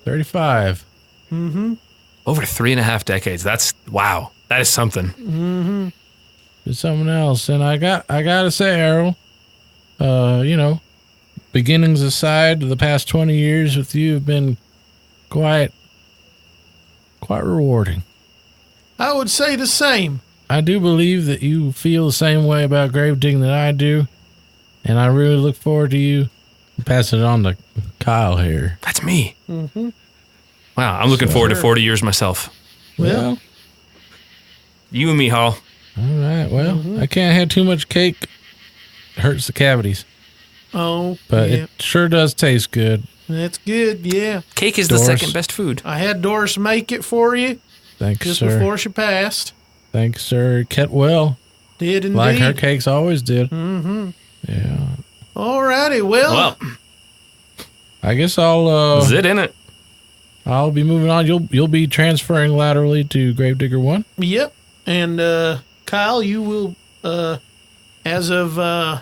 Speaker 3: 35.
Speaker 1: Over 3.5 decades. That's wow. That is something.
Speaker 3: It's something else. And I gotta say, Errol, beginnings aside, the past 20 years with you have been quite rewarding.
Speaker 4: I would say the same.
Speaker 3: I do believe that you feel the same way about grave digging that I do, and I really look forward to you passing it on to Kyle here.
Speaker 1: That's me. Wow, I'm looking forward to 40 years myself.
Speaker 3: Well,
Speaker 1: You and me, Hall.
Speaker 3: all right. Well, I can't have too much cake. It hurts the cavities,
Speaker 4: Oh,
Speaker 3: but
Speaker 4: yeah.
Speaker 3: it sure does taste good.
Speaker 4: That's good, yeah.
Speaker 1: Cake is the
Speaker 3: Doris.
Speaker 1: second best food.
Speaker 4: I had Doris make it for you
Speaker 3: Thanks,
Speaker 4: just
Speaker 3: sir.
Speaker 4: before she passed.
Speaker 3: Thanks, sir. Kept well,
Speaker 4: Did indeed.
Speaker 3: like her cakes always did. Mm-hmm. Yeah.
Speaker 4: Alrighty, well,
Speaker 1: Well,
Speaker 3: I guess I'll
Speaker 1: zit in it.
Speaker 3: I'll be moving on. You'll be transferring laterally to Gravedigger 1.
Speaker 4: yep. And Kyle, you will, as of I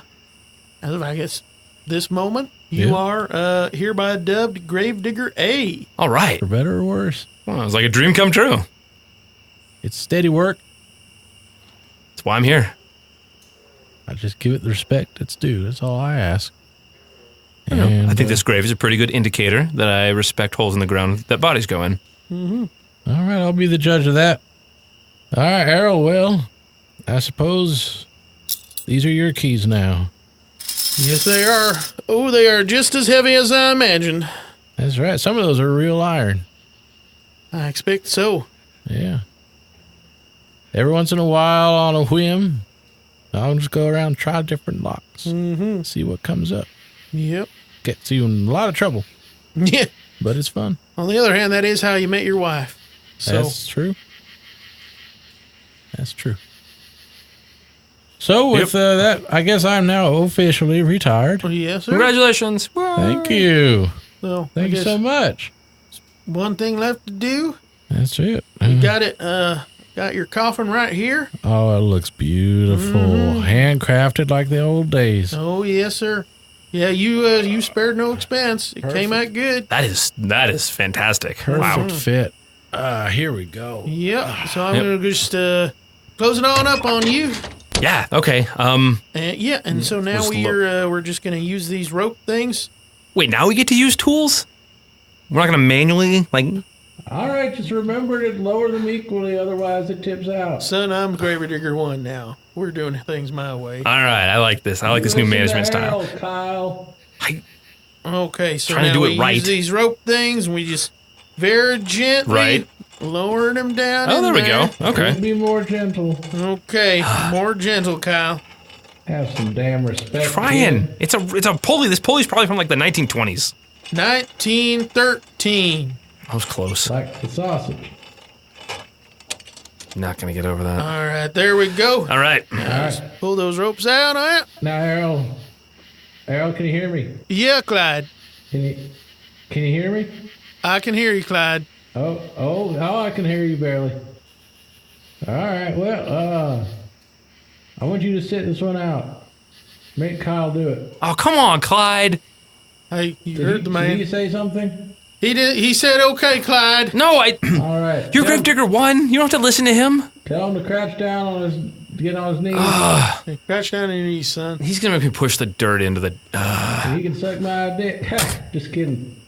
Speaker 4: guess this moment, you
Speaker 3: Yeah.
Speaker 4: are hereby dubbed Gravedigger A.
Speaker 1: All right.
Speaker 3: For better or worse.
Speaker 1: Well, it was like a dream come true.
Speaker 3: It's steady work.
Speaker 1: That's why I'm here.
Speaker 3: I just give it the respect it's due. That's all I ask.
Speaker 1: I think this grave is a pretty good indicator that I respect holes in the ground that bodies go in.
Speaker 3: All right, I'll be the judge of that. All right, Errol. Well, I suppose these are your keys now.
Speaker 4: Yes, they are. Oh, they are just as heavy as I imagined.
Speaker 3: That's right. Some of those are real iron.
Speaker 4: I expect so.
Speaker 3: Yeah. Every once in a while, on a whim, I'll just go around and try different locks.
Speaker 4: Mm-hmm.
Speaker 3: See what comes up.
Speaker 4: Yep.
Speaker 3: Gets you in a lot of trouble,
Speaker 4: Yeah.
Speaker 3: but it's fun.
Speaker 4: On the other hand, that is how you met your wife. So,
Speaker 3: That's true. That's true. So with that, I guess I'm now officially retired.
Speaker 4: yes, sir.
Speaker 1: Congratulations.
Speaker 3: Thank you.
Speaker 4: So,
Speaker 3: Thank
Speaker 4: I
Speaker 3: you
Speaker 4: guess
Speaker 3: so much.
Speaker 4: one thing left to do.
Speaker 3: That's it.
Speaker 4: Got it. Got your coffin right here.
Speaker 3: Oh, it looks beautiful. Handcrafted like the old days.
Speaker 4: Oh, yes, sir. Yeah, you spared no expense. It came out good.
Speaker 1: That is fantastic.
Speaker 3: Perfect
Speaker 1: Wow.
Speaker 3: fit. Here we go.
Speaker 4: Yep. So I'm gonna just close it on up on you.
Speaker 1: Yeah. Okay.
Speaker 4: And yeah, and so now
Speaker 1: Was
Speaker 4: we're just gonna use these rope things.
Speaker 1: Wait. Now we get to use tools. We're not gonna manually like.
Speaker 3: All right, just remember to lower them equally, otherwise it tips out.
Speaker 4: Son, I'm Gravedigger 1 now. We're doing things my way.
Speaker 1: All right. I like this. I like this new management style.
Speaker 3: Kyle.
Speaker 4: Okay, so
Speaker 1: Trying to
Speaker 4: now
Speaker 1: do
Speaker 4: we
Speaker 1: it right.
Speaker 4: use these rope things and we just very gently
Speaker 1: Right.
Speaker 4: lower them down.
Speaker 1: Oh,
Speaker 4: in
Speaker 1: there we go. Okay.
Speaker 3: Be more gentle.
Speaker 4: Okay, more gentle, Kyle.
Speaker 3: Have some damn respect.
Speaker 1: Trying. It's a pulley. This pulley's probably from like the 1920s.
Speaker 4: 1913.
Speaker 1: I was close.
Speaker 3: Like the sausage.
Speaker 1: Not gonna get over that.
Speaker 4: All right, there we go.
Speaker 1: All right.
Speaker 3: All right.
Speaker 4: Pull those ropes out. All right.
Speaker 3: Now, Errol, can you hear me?
Speaker 4: Yeah, Clyde.
Speaker 3: Can you hear me?
Speaker 4: I can hear you, Clyde.
Speaker 3: Oh, I can hear you barely. All right, well, I want you to sit this one out. Make Kyle do it.
Speaker 1: Oh, come on, Clyde.
Speaker 4: Hey, you
Speaker 3: Did
Speaker 4: heard the
Speaker 3: Did he
Speaker 4: man.
Speaker 3: say something?
Speaker 4: He did. He said, "Okay, Clyde."
Speaker 1: No,
Speaker 3: All right.
Speaker 1: you're Gravedigger 1. You don't have to listen to him.
Speaker 3: Tell him to crouch down get on his knees.
Speaker 4: Hey, crouch down on your knees, son.
Speaker 1: He's gonna make me push the dirt into the.
Speaker 3: He can suck my dick. Just kidding.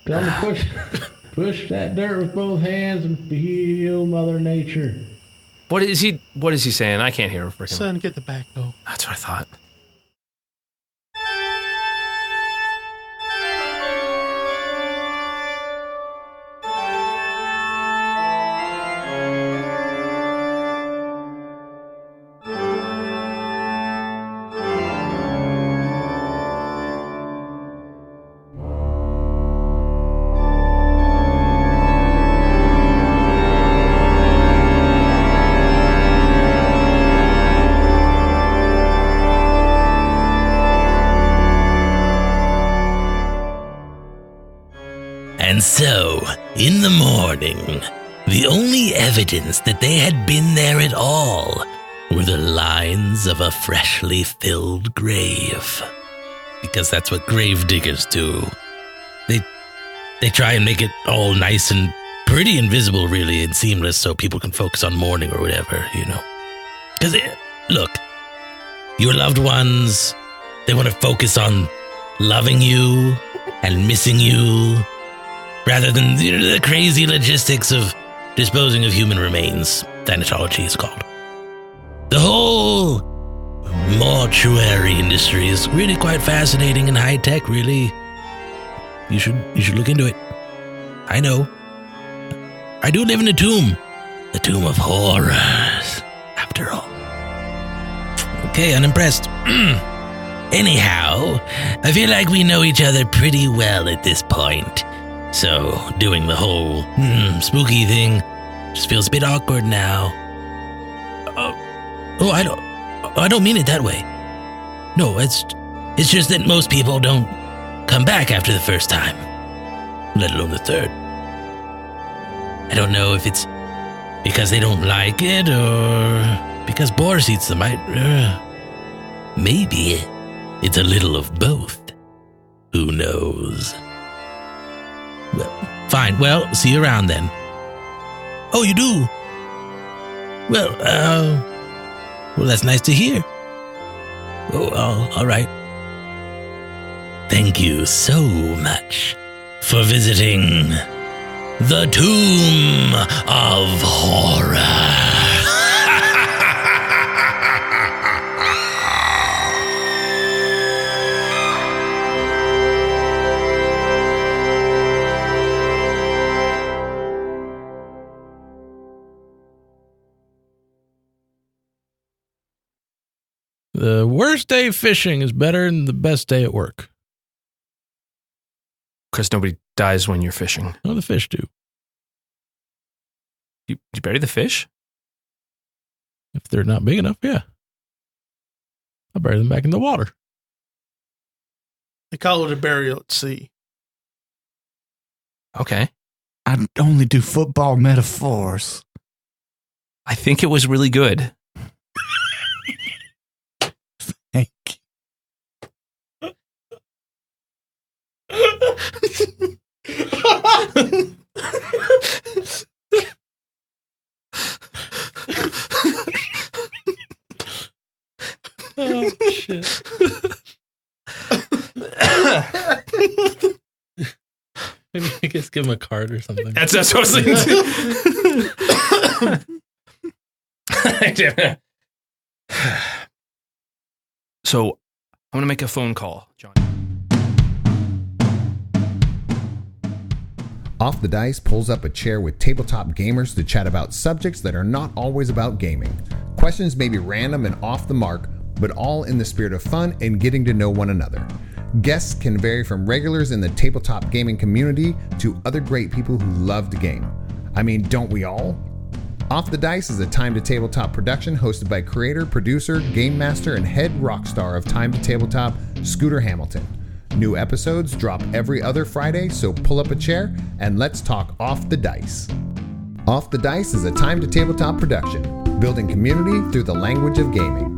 Speaker 3: Tell him to push that dirt with both hands and feel Mother Nature.
Speaker 1: What is he saying? I can't hear a freaking.
Speaker 4: Son, get the backhoe.
Speaker 1: That's what I thought.
Speaker 2: And so, in the morning, the only evidence that they had been there at all were the lines of a freshly filled grave. Because that's what grave diggers do. They try and make it all nice and pretty and visible, really, and seamless so people can focus on mourning or whatever, you know. Because, look, your loved ones, they want to focus on loving you and missing you, rather than the crazy logistics of disposing of human remains. Thanatology is called. The whole mortuary industry is really quite fascinating and high-tech, really. You should look into it. I know. I do live in a tomb. The tomb of horrors, after all. Okay, unimpressed. Anyhow, I feel like we know each other pretty well at this point. So, doing the whole spooky thing just feels a bit awkward now. I don't mean it that way. No, it's just that most people don't come back after the first time, let alone the third. I don't know if it's because they don't like it or because Boris eats them. Maybe it's a little of both. Who knows? Well, fine. Well, see you around then. Oh, you do? Well, that's nice to hear. Oh, all right. Thank you so much for visiting the Tomb of Horror.
Speaker 3: The worst day fishing is better than the best day at work.
Speaker 1: Because nobody dies when you're fishing.
Speaker 3: Oh, the fish do.
Speaker 1: You bury the fish?
Speaker 3: If they're not big enough, yeah. I bury them back in the water.
Speaker 4: They call it a burial at sea.
Speaker 1: Okay.
Speaker 5: I only do football metaphors.
Speaker 1: I think it was really good.
Speaker 5: Thank you.
Speaker 3: Oh, shit. Maybe I guess give him a card or something.
Speaker 1: That's what I was thinking. So, I'm going to make a phone call, John.
Speaker 8: Off the Dice pulls up a chair with tabletop gamers to chat about subjects that are not always about gaming. Questions may be random and off the mark, but all in the spirit of fun and getting to know one another. Guests can vary from regulars in the tabletop gaming community to other great people who love to game. I mean, don't we all? Off the Dice is a Time to Tabletop production hosted by creator, producer, game master, and head rock star of Time to Tabletop, Scooter Hamilton. New episodes drop every other Friday, so pull up a chair and let's talk Off the Dice. Off the Dice is a Time to Tabletop production, building community through the language of gaming.